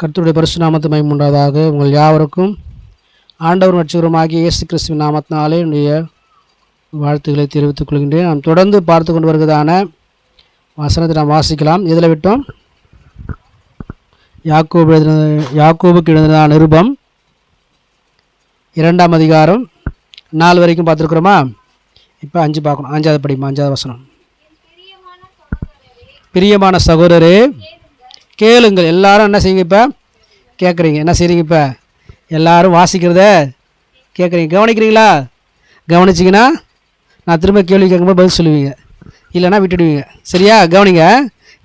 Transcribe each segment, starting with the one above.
கர்த்தருடைய பரிசு நாமத்து மகிமை உண்டாதாக. உங்கள் யாவருக்கும் ஆண்டவர் ரட்சகருமாகிய இயேசு கிறிஸ்துவின் நாமத்தினாலே என்னுடைய வாழ்த்துக்களை தெரிவித்துக் கொள்கின்றேன். நாம் தொடர்ந்து பார்த்து கொண்டு வருவதான வசனத்தை நாம் வாசிக்கலாம். இதில் விட்டோம் யாக்கோபுக்கு எழுதின நிருபம் 2ஆம் அதிகாரம் 4 வரைக்கும் பார்த்துருக்குறோமா? இப்போ 5 பார்க்கணும். 5வது படிமா, 5வது வசனம். பிரியமான சகோதரரே கேளுங்கள். எல்லாரும் என்ன செய்யுங்க? இப்போ கேட்குறீங்க. என்ன செய்கிறீங்க? இப்போ எல்லோரும் வாசிக்கிறத கேட்குறீங்க, கவனிக்கிறீங்களா? கவனிச்சிங்கன்னா நான் திரும்ப கேள்வி கேட்கும்போது பதில் சொல்லுவீங்க, இல்லைன்னா விட்டுடுவீங்க. சரியா? கவனிங்க,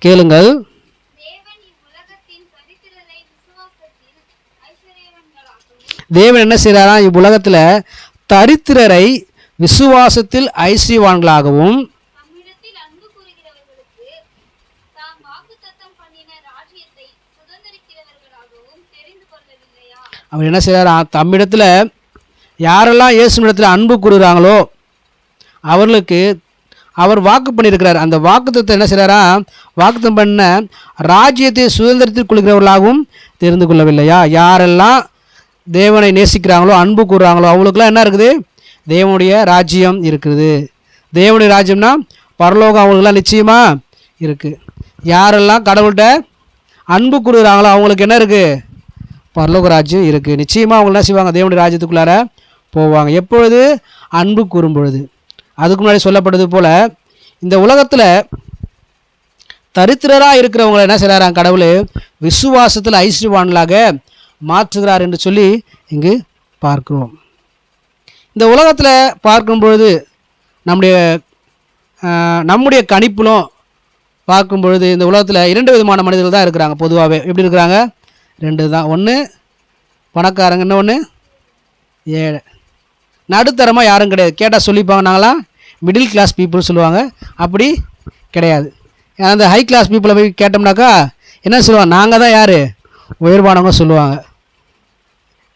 கேளுங்கள். தேவன் என்ன செய்கிறாரா? இவ்வுலகத்தில் தரித்திரரை விசுவாசத்தில் ஐஸ்வர்யவான்களாகவும் அவர் என்ன செய்கிறாரா? தம்மிடத்தில் யாரெல்லாம் இயேசுவிடத்தில் அன்பு கூறுகிறாங்களோ அவர்களுக்கு அவர் வாக்கு பண்ணியிருக்கிறார். அந்த வாக்குத்தத்தை என்ன செய்கிறாரா? வாக்குத்தம் பண்ண ராஜ்யத்தை சுதந்திரத்தில் கொள்கிறவர்களாகவும் தெரிந்து கொள்ளவில்லையா? யாரெல்லாம் தேவனை நேசிக்கிறாங்களோ அன்பு கூறுறாங்களோ அவங்களுக்குலாம் என்ன இருக்குது? தேவனுடைய ராஜ்யம் இருக்குது. தேவனுடைய ராஜ்யம்னா பரலோகம் அவங்களுக்குலாம் நிச்சயமாக இருக்குது. யாரெல்லாம் கடவுள்கிட்ட அன்பு கூறுகிறாங்களோ அவங்களுக்கு என்ன இருக்குது? பரலோக ராஜ்யம் இருக்குது. நிச்சயமாக அவங்க என்ன செய்வாங்க? தேவனுடைய ராஜ்யத்துக்குள்ளார போவாங்க. எப்பொழுது? அன்பு கூறும் பொழுது. அதுக்கு முன்னாடி சொல்லப்பட்டது போல் இந்த உலகத்தில் தரித்திரராக இருக்கிறவங்களை என்ன செய்கிறாராம்? கடவுள் விசுவாசத்தில் ஐஸ்வர்யவான்களாக மாற்றுகிறார் என்று சொல்லி இங்கு பார்க்கிறோம். இந்த உலகத்தில் பார்க்கும்பொழுது நம்முடைய கணிப்பிலும் பார்க்கும்பொழுது இந்த உலகத்தில் 2 விதமான மனிதர்கள் தான் இருக்கிறாங்க. பொதுவாகவே எப்படி இருக்கிறாங்க? 2 தான். ஒன்று பணக்காரங்க, இன்னொன்று ஏழை. நடுத்தரமாக யாரும் கிடையாது. கேட்டால் சொல்லிப்பாங்க, நாங்களாம் மிடில் கிளாஸ் பீப்புள் சொல்லுவாங்க. அப்படி கிடையாது. அந்த ஹை கிளாஸ் பீப்புளை போய் கேட்டோம்னாக்கா என்ன சொல்லுவாங்க? நாங்கள் தான் யார்? உயர்வானவங்க சொல்லுவாங்க.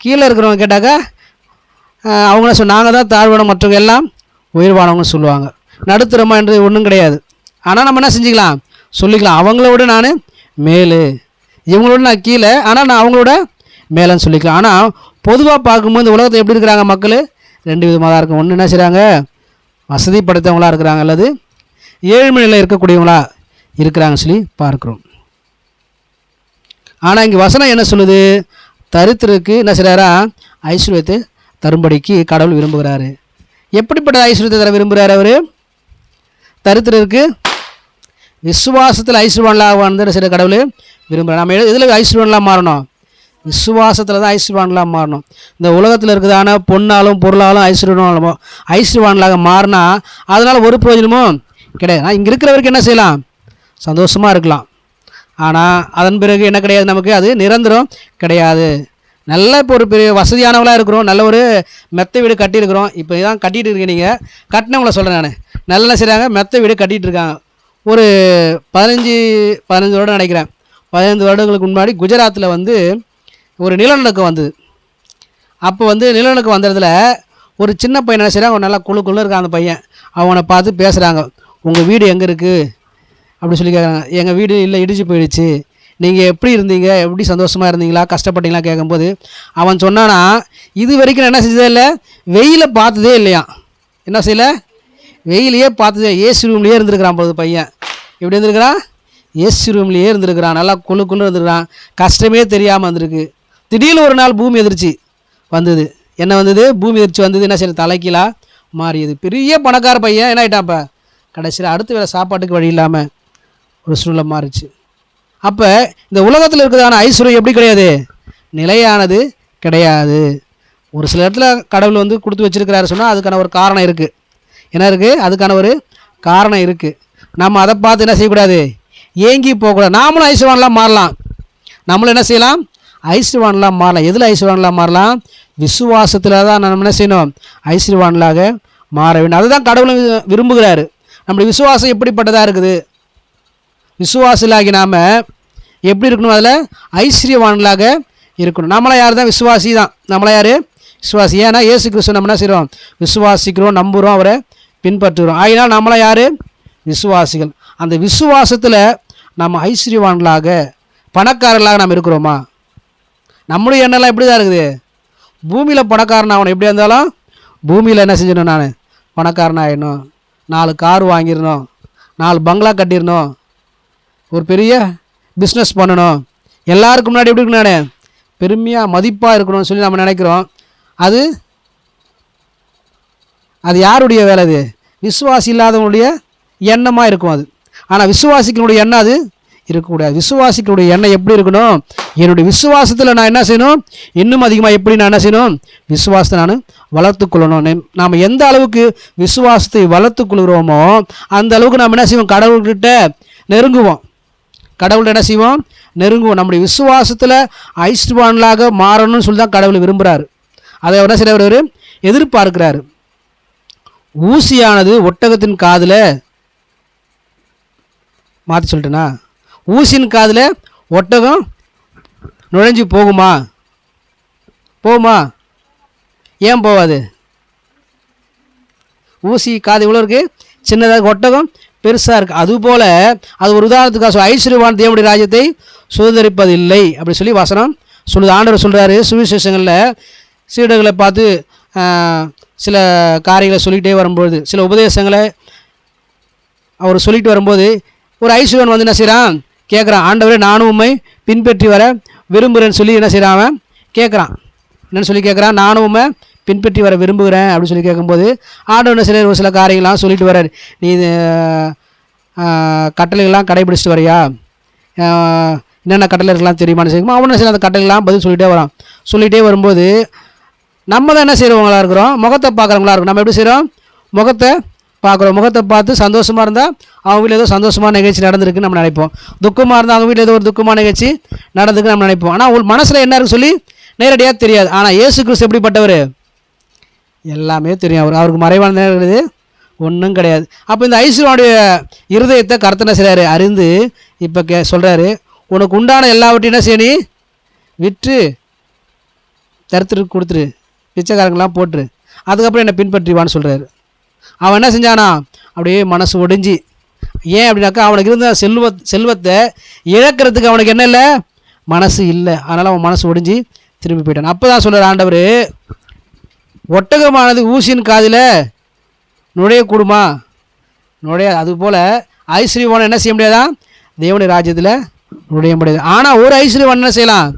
கீழே இருக்கிறவங்க கேட்டாக்கா அவங்க நாங்கள் தான் தாழ்வானவங்க, மற்றவங்க எல்லாம் உயர்வானவங்கன்னு சொல்லுவாங்க. நடுத்தரமாக என்று ஒன்றும் கிடையாது. ஆனால் நம்ம என்ன செஞ்சுக்கலாம்? சொல்லிக்கலாம், அவங்கள விட நான் மேலு, இவங்களோட நான் கீழே, ஆனால் நான் அவங்களோட மேலேன்னு சொல்லிக்கலாம். ஆனால் பொதுவாக பார்க்கும்போது இந்த உலகத்தை எப்படி இருக்கிறாங்க மக்கள்? 2 விதமாக தான் இருக்கும். ஒன்று என்ன செய்கிறாங்க? வசதி படைத்தவங்களாக இருக்கிறாங்க, அல்லது ஏழ்மை நிலையில் இருக்கக்கூடியவங்களா இருக்கிறாங்கன்னு சொல்லி பார்க்குறோம். ஆனால் இங்கே வசனம் என்ன சொல்லுது? தரித்திரருக்கு என்ன செய்கிறாரா? ஐஸ்வர்யத்தை தரும்படிக்கு கடவுள் விரும்புகிறாரு. எப்படிப்பட்ட ஐஸ்வர்யத்தை தர விரும்புகிறார் அவர்? தரித்திரருக்கு விசுவாசத்தில் ஐஸ்வர்யவான்களாக வந்து சில கடவுள் விரும்புகிறார். நம்ம எதில் ஐஸ்வர்யவான்களாக மாறணும்? விசுவாசத்தில் தான் ஐஸ்வர்யவான்களாக மாறணும். இந்த உலகத்தில் இருக்குதான பொண்ணாலும் பொருளாலும் ஐஸ்வர்யவான்களாக மாறினா அதனால் ஒரு பிரயோஜனமும் கிடையாது. ஆனால் இங்கே இருக்கிறவருக்கு என்ன செய்யலாம்? சந்தோஷமாக இருக்கலாம். ஆனால் அதன் பிறகு என்ன கிடையாது? நமக்கு அது நிரந்தரம் கிடையாது. நல்ல இப்போ ஒரு பெரிய வசதியானவங்களாக இருக்கிறோம், நல்ல ஒரு மெத்தை வீடு கட்டியிருக்கிறோம். இப்போ இதான் கட்டிகிட்டு இருக்கீங்க. நீங்கள் கட்டினவங்கள சொல்கிறேன் நான். நல்லா செய்கிறாங்க, மெத்தை வீடு கட்டிகிட்டு இருக்காங்க. ஒரு 15 வருடம் நினைக்கிறேன். 15 வருடங்களுக்கு முன்னாடி குஜராத்தில் வந்து ஒரு நிலநடுக்கம் வந்தது. அப்போ வந்து நிலநடுக்கம் வந்ததில் ஒரு சின்ன பையன் என்ன செய்கிறாங்க? நல்லா குழுக்குள்ளே இருக்கான் அந்த பையன். அவனை பார்த்து பேசுகிறாங்க, உங்கள் வீடு எங்கே இருக்குது அப்படி சொல்லி கேட்குறாங்க. எங்கள் வீடு இல்லை, இடிச்சு போயிடுச்சு. நீங்கள் எப்படி இருந்தீங்க? எப்படி சந்தோஷமாக இருந்தீங்களா, கஷ்டப்பட்டீங்களா கேட்கும்போது அவன் சொன்னானா, இது வரைக்கும் நான் என்ன செஞ்சதே இல்லை, வெயிலை பார்த்ததே இல்லையா. என்ன செய்யலை? வெயிலையே பார்த்ததே. ஏசி ரூம்லேயே இருந்திருக்கிறான் போது பையன். எப்படி இருந்திருக்கிறான்? ஏசி ரூம்லேயே இருந்திருக்கிறான். நல்லா குழுக்குள்ளே இருந்திருக்கிறான். கஷ்டமே தெரியாமல் வந்திருக்கு. திடீர்னு ஒரு நாள் பூமி எதிர்ச்சி வந்தது. என்ன வந்தது? பூமி எதிர்ச்சி வந்தது. என்ன செய்ய? தலைக்கீழாக மாறியது. பெரிய பணக்கார பையன் என்ன ஆகிட்டான்ப்பா? கடைசியில் அடுத்த வேலை சாப்பாட்டுக்கு வழி இல்லாமல் ஒரு சூழ்நிலை மாறிச்சு. அப்போ இந்த உலகத்தில் இருக்கிறதான ஐஸ்வர்யம் எப்படி கிடையாது? நிலையானது கிடையாது. ஒரு சில இடத்துல கடவுள் வந்து கொடுத்து வச்சிருக்கிறாரு சொன்னால் அதுக்கான ஒரு காரணம் இருக்குது. என்ன இருக்குது? அதுக்கான ஒரு காரணம் இருக்குது. நம்ம அதை பார்த்து என்ன செய்யக்கூடாது? ஏங்கி போகக்கூடாது. நாமளும் ஐஸ்வர்யவான்லாம் மாறலாம். நம்மளும் என்ன செய்யலாம்? ஐஸ்வர்யவான்லாம் மாறலாம். எதில் ஐஸ்வர்யவான்லாம் மாறலாம்? விசுவாசத்தில் தான் நம்ம என்ன செய்யணும்? ஐஸ்வர்யவான்களாக மாற வேண்டும். அதுதான் கடவுளும் விரும்புகிறாரு. நம்முடைய விசுவாசம் எப்படிப்பட்டதாக இருக்குது? விசுவாசிலாகி நாம் எப்படி இருக்கணும்? அதில் ஐஸ்வர்யவான்களாக இருக்கணும். நம்மளாம் யார் தான்? விசுவாசி தான். நம்மளாம் யார்? விசுவாசி. ஏன்னா இயேசு கிறிஸ்து நம்ம என்ன செய்கிறோம்? விசுவாசிக்கிறோம், நம்புகிறோம், அவரை பின்பற்றுகிறோம். ஆகினால் நம்மளாம் யார்? விசுவாசிகள். அந்த விசுவாசத்தில் நம்ம ஐஸ்வர்யவான்களாக பணக்காரர்களாக நாம் இருக்கிறோமா? நம்மளுடைய எண்ணெல்லாம் எப்படி தான் இருக்குது? பூமியில் பணக்காரன் ஆகணும், எப்படியா இருந்தாலும் பூமியில் என்ன செஞ்சிடணும், நான் பணக்காரன் ஆகிடணும், 4 கார் வாங்கிடணும், 4 பங்களா கட்டிடணும், ஒரு பெரிய பிஸ்னஸ் பண்ணணும், எல்லாருக்கும் முன்னாடி எப்படி இருக்கணும், நான் பெருமையாக மதிப்பாக இருக்கணும்னு சொல்லி நம்ம நினைக்கிறோம். அது அது யாருடைய வேலை? அது விசுவாசி இல்லாதவனுடைய எண்ணமாக இருக்கும் அது. ஆனால் விசுவாசிகளுடைய எண்ணம் அது இருக்கக்கூடாது. விசுவாசிகளுடைய எண்ணம் எப்படி இருக்கணும்? என்னுடைய விசுவாசத்தில் நான் என்ன செய்யணும்? இன்னும் அதிகமாக எப்படி நான் என்ன செய்யணும்? விசுவாசத்தை நான் வளர்த்துக்கொள்ளணும். நாம் எந்த அளவுக்கு விசுவாசத்தை வளர்த்துக்கொள்கிறோமோ அந்த அளவுக்கு நாம் என்ன செய்வோம்? கடவுள்கிட்ட நெருங்குவோம். கடவுள்கிட்ட என்ன செய்வோம்? நெருங்குவோம். நம்முடைய விசுவாசத்தில் ஐஸ்வர்யவான்களாக மாறணும்னு சொல்லி தான் கடவுள் விரும்புகிறார். அதை என்ன செய்கிறவர்? எதிர்பார்க்கிறார். ஊசியானது ஒட்டகத்தின் காதில் மாற்றி சொல்லிட்டேனா? ஊசியின் காதில் ஒட்டகம் நுழைஞ்சு போகுமா? போகுமா? ஏன் போகாது? ஊசி காது இவ்வளோ இருக்குது, சின்னதாக, ஒட்டகம் பெருசாக இருக்குது. அதுபோல் அது ஒரு உதாரணத்துக்காக ஐஸ்வர்யவான் தேவனுடைய ராஜ்யத்தை சுதந்திரிப்பதில்லை அப்படி சொல்லி வசனம் சொல்லுது. ஆண்டவர் சொல்கிறாரு சுவிசேஷங்களில் சீடர்களை பார்த்து சில காரியங்களை சொல்லிகிட்டே வரும்போது, சில உபதேசங்களை அவர் சொல்லிட்டு வரும்போது ஒரு ஐஸ்வர்யன் வந்து என்ன செய்கிறான்? கேட்குறான், ஆண்டவரே நானும் உண்மை பின்பற்றி வர விரும்புகிறேன்னு சொல்லி என்ன செய்கிறான்? அவன் கேட்குறான். என்னென்னு சொல்லி கேட்குறான்? நானும் உண்மை பின்பற்றி வர விரும்புகிறேன் அப்படின்னு சொல்லி கேட்கும்போது ஆண்டவர் என்ன செய்கிறார்? ஒரு சில காரியங்கள்லாம் சொல்லிட்டு வர்றார். நீ கட்டளைகள்லாம் கடைபிடிச்சிட்டு வரையா? என்னென்ன கட்டளை இருக்கலாம் தெரியுமான்னு செய்யுமா? அவன் என்ன செய்ய அந்த கட்டளைலாம் பதில் சொல்லிகிட்டே வரான். சொல்லிகிட்டே வரும்போது நம்ம தான் என்ன செய்கிறவங்களா இருக்கிறோம்? முகத்தை பார்க்குறவங்களா இருக்கும். நம்ம எப்படி செய்கிறோம்? முகத்தை பார்க்குறோம். முகத்தை பார்த்து சந்தோஷமாக இருந்தால் அவங்க வீட்டில் ஏதோ சந்தோஷமான நிகழ்ச்சி நடந்திருக்குன்னு நம்ம நினைப்போம். துக்கமாக இருந்தால் அவங்க வீட்டில் ஏதோ ஒரு துக்கமான நிகழ்ச்சி நடந்திருக்குன்னு நம்ம நினைப்போம். ஆனால் உங்கள் மனசில் என்ன இருக்குன்னு சொல்லி நேரடியாக தெரியாது. ஆனால் இயேசு கிறிஸ்து எப்படிப்பட்டவர்? எல்லாமே தெரியும். அவருக்கு மறைவான நேரம் இருக்குது, ஒன்றும் கிடையாது. அப்போ இந்த ஐஸ்வர்யனுடைய இருதயத்தை கர்த்தர் செய்கிறாரு, அறிந்து இப்போ சொல்கிறாரு, உனக்கு உண்டான எல்லாவற்றையும் என்ன செய்ய? நீ விற்று தரித்திரத்துக்கு கொடுத்துரு, பிச்சைக்காரங்களாம் போட்டுரு, அதுக்கப்புறம் என்னை பின்பற்றிவான்னு சொல்கிறாரு. அவன் என்ன செஞ்சானா? அப்படியே மனசு ஒடிஞ்சி. ஏன் அப்படின்னாக்கா அவனுக்கு இருந்த செல்வத்தை இழக்கிறதுக்கு அவனுக்கு என்ன இல்லை? மனசு இல்லை. அதனால் அவன் மனசு ஒடிஞ்சி திரும்பி போயிட்டான். அப்போ தான் சொல்கிறார் ஆண்டவர், ஒட்டகமானது ஊசியின் காதில் நுழையக்கூடுமா? நுழையாது. அதுபோல் ஐஸ்வர்யவான் என்ன செய்ய முடியாதான்? தேவனுடைய ராஜ்யத்தில் நுழைய முடியாது. ஆனால் ஒரு ஐஸ்வர்யவான் என்ன செய்யலாம்?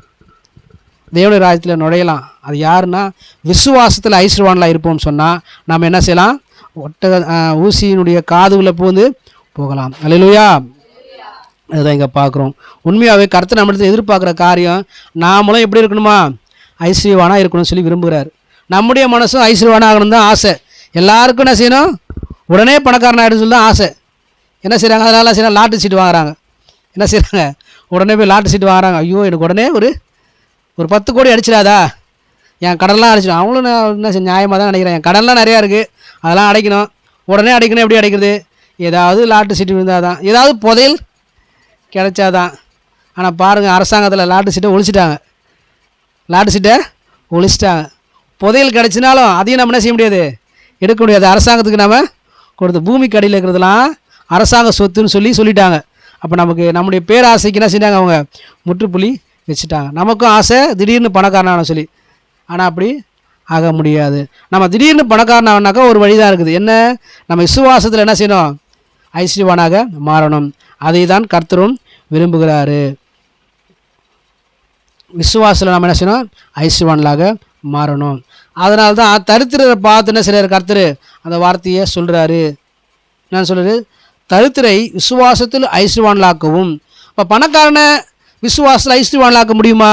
தேவனுடைய ராஜ்யத்தில் நுழையலாம். அது யாருன்னா விசுவாசத்தில் ஐஸ்வர்யவான்லாம் இருப்போம்னு சொன்னால் நாம் என்ன செய்யலாம்? ஊசியினுடைய காதுகளை பூந்து போகலாம். அல்லேலூயா. அதுதான் இங்கே பார்க்குறோம். உண்மையாகவே கர்த்தர் நம்மளுக்கு எதிர்பார்க்குற காரியம் நாமளும் எப்படி இருக்கணுமா? ஐஸ்வர்யவானாக இருக்கணும்னு சொல்லி விரும்புகிறார். நம்முடைய மனசும் ஐஸ்வர்யவானாக ஆகணும் தான் ஆசை. எல்லாருக்கும் என்ன செய்யணும்? உடனே பணக்காரன் ஆகிடுன்னு சொல்லி தான் ஆசை. என்ன செய்கிறாங்க? அதனால செய்யணும், லாட்ரி சீட்டு வாங்குறாங்க. என்ன செய்கிறாங்க? உடனே போய் லாட்ரி சீட்டு வாங்குறாங்க. ஐயோ, எனக்கு உடனே ஒரு 10 கோடி அடிச்சிடாதா, என் கடன்லாம் அடைச்சிடும். அவங்களும் நான் என்ன நியாயமாக தான் நினைக்கிறேன். என் கடன்லாம் நிறையா இருக்குது, அதெல்லாம் அடைக்கணும், உடனே அடைக்கணும். எப்படி அடைக்கிறது? ஏதாவது லாட்ரி சீட்டு விழுந்தால் தான், ஏதாவது புதையல் கிடைச்சாதான். ஆனால் பாருங்கள், அரசாங்கத்தில் லாட்ரி சீட்டை ஒழிச்சிட்டாங்க. லாட்ரி சீட்டை ஒழிச்சிட்டாங்க. புதையல் கிடச்சினாலும் அதையும் நம்ம என்ன செய்ய முடியாது? எடுக்க முடியாது. அரசாங்கத்துக்கு நம்ம கொடுத்து பூமிக்கு அடியில் இருக்கிறதுலாம் அரசாங்க சொத்துன்னு சொல்லிட்டாங்க. அப்போ நமக்கு நம்முடைய பேராசைக்கு என்ன செஞ்சாங்க? அவங்க முற்றுப்புள்ளி வச்சுட்டாங்க. நமக்கும் ஆசை திடீர்னு பணக்காரனாக சொல்லி. ஆனால் அப்படி ஆக முடியாது. நம்ம திடீர்னு பணக்காரனாகனாக்கா ஒரு வழி தான் இருக்குது. என்ன? நம்ம விசுவாசத்தில் என்ன செய்யணும்? ஐஸ்வர்யவானாக மாறணும். அதை தான் கர்த்தரும் விரும்புகிறாரு. விசுவாசத்தில் நம்ம என்ன செய்யணும்? ஐஸ்வர்யவான்களாக மாறணும். அதனால தான் தரித்திரரை பார்த்து என்ன செய்கிறார் கர்த்தர்? அந்த வார்த்தையை சொல்கிறாரு. நான் சொல்கிறது, தரித்திரை விசுவாசத்தில் ஐஸ்வர்யவான்களாக்கவும். இப்போ பணக்காரனை விசுவாசத்தில் ஐஸ்வர்யவான்களாக்க முடியுமா?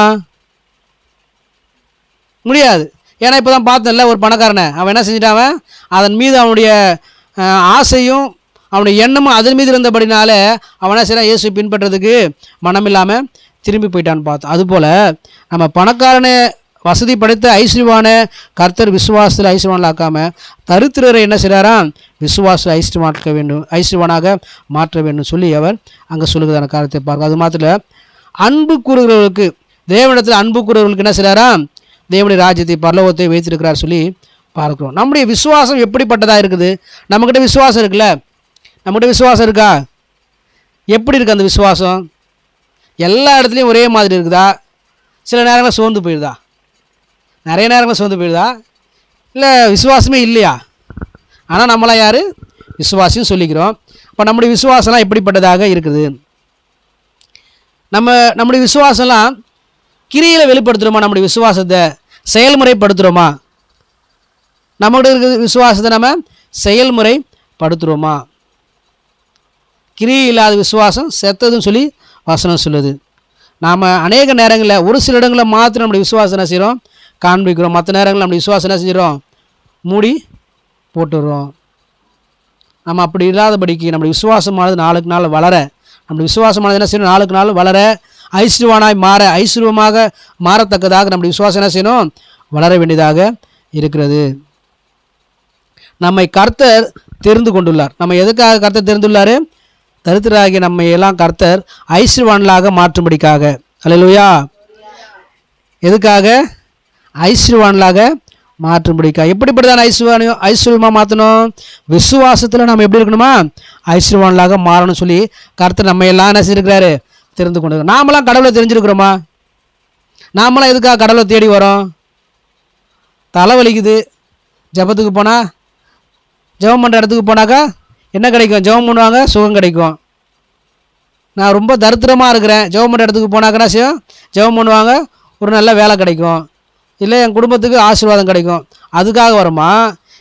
முடியாது. ஏன்னா இப்போ தான் பார்த்தோம்ல, ஒரு பணக்காரனை அவன் என்ன செஞ்சிட்டான்? அதன் மீது அவனுடைய ஆசையும் அவனுடைய எண்ணமும் அதன் மீது இருந்தபடினால அவன் என்ன செய்யறான்? இயேசு பின்பற்றதுக்கு மனம் இல்லாமல் திரும்பி போயிட்டான்னு பார்த்தோம். அதுபோல் நம்ம பணக்காரனை வசதி படைத்த ஐஸ்வர்யவான கர்த்தர் விசுவாசத்தில் ஐஸ்வர்யவான்களாக்காமல் தரித்திரரை என்ன செய்கிறாராம்? விசுவாசத்தில் ஐஸ்வர்யவான்க வேண்டும், ஐஸ்வர்யவானாக மாற்ற வேண்டும் சொல்லி அவர் அங்கே சொல்லுகிறதான காரியத்தை பார்க்க. அது மாத்திரம் அன்பு கூறுகிறவர்களுக்கு, தேவனிடத்தில் அன்பு கூறுகிறவர்களுக்கு என்ன செய்கிறாராம்? தேவனுடைய ராஜ்யத்தை பரலோகத்தை வைத்திருக்கிறார் சொல்லி பார்க்குறோம். நம்முடைய விசுவாசம் எப்படிப்பட்டதாக இருக்குது? நம்மக்கிட்ட விசுவாசம் இருக்குல்ல? நம்மகிட்ட விசுவாசம் இருக்கா? எப்படி இருக்குது அந்த விசுவாசம்? எல்லா இடத்துலையும் ஒரே மாதிரி இருக்குதா? சில நேரங்களில் சோர்ந்து போயிடுதா? நிறைய நேரங்களில் சோர்ந்து போயிடுதா? இல்லை விசுவாசமே இல்லையா? ஆனால் நம்மளாம் யார்? விசுவாசியும் சொல்லிக்கிறோம். இப்போ நம்முடைய விசுவாசம்லாம் எப்படிப்பட்டதாக இருக்குது? நம்முடைய விசுவாசம்லாம் கிரியில் வெளிப்படுத்துகிறோமா? நம்முடைய விசுவாசத்தை செயல்முறைப்படுத்துகிறோமா? நம்மகிட்ட இருக்கிற விசுவாசத்தை நம்ம செயல்முறைப்படுத்துகிறோமா? கிரியை இல்லாத விசுவாசம் செத்ததுன்னு சொல்லி வசனம் சொல்லுது. நாம் அநேக நேரங்களில் ஒரு சில இடங்களில் மாத்திரம் நம்முடைய விசுவாசம் என்ன செய்கிறோம்? காண்பிக்கிறோம். மற்ற நேரங்களில் நம்முடைய விசுவாசம் என்ன செஞ்சிடும்? மூடி போட்டுடுறோம். நம்ம அப்படி இல்லாதபடிக்கு நம்முடைய விசுவாசமானது நாளுக்கு நாள் வளர, நம்முடைய விசுவாசமானது என்ன செய்யணும்? நாளுக்கு நாள் வளர, ஐஸ்வர்யவானாய் மாற, ஐஸ்வர்யமாக மாறத்தக்கதாக நம்முடைய விசுவாசம் என்ன செய்யணும்? வளர வேண்டியதாக இருக்கிறது. நம்மை கர்த்தர் தெரிந்து கொண்டுள்ளார். நம்ம எதுக்காக கர்த்தர் தெரிந்துள்ளார்? தரித்திரராகிய நம்மை எல்லாம் கர்த்தர் ஐஸ்வர்யவான்களாக மாற்றும்படிக்காக. அல்லேலூயா. எதுக்காக? ஐஸ்வர்யவான்களாக மாற்றும்படிக்காக. எப்படிப்பட்டதான் ஐஸ்வர்யமாக மாற்றணும்? விசுவாசத்தில் நம்ம எப்படி இருக்கணுமா? ஐஸ்வர்யவான்களாக மாறணும்னு சொல்லி கர்த்தர் நம்ம எல்லாம் என்ன செஞ்சிருக்கிறாரு? தெரிந்து கொண்டு. நாமெல்லாம் கடவுளை தெரிஞ்சிருக்கிறோமா? நாமெல்லாம் எதுக்காக கடவுளை தேடி வரோம்? தலைவலிக்குது, ஜபத்துக்கு போனால், ஜபம் பண்ணுற இடத்துக்கு போனாக்கா என்ன கிடைக்கும்? ஜபம் பண்ணுவாங்க, சுகம் கிடைக்கும். நான் ரொம்ப தரித்திரமாக இருக்கிறேன், ஜபம் பண்ணுற இடத்துக்கு போனாக்கன்னா செய்யும், ஜபம் பண்ணுவாங்க, ஒரு நல்ல வேலை கிடைக்கும், இல்லை என் குடும்பத்துக்கு ஆசீர்வாதம் கிடைக்கும். அதுக்காக வருமா?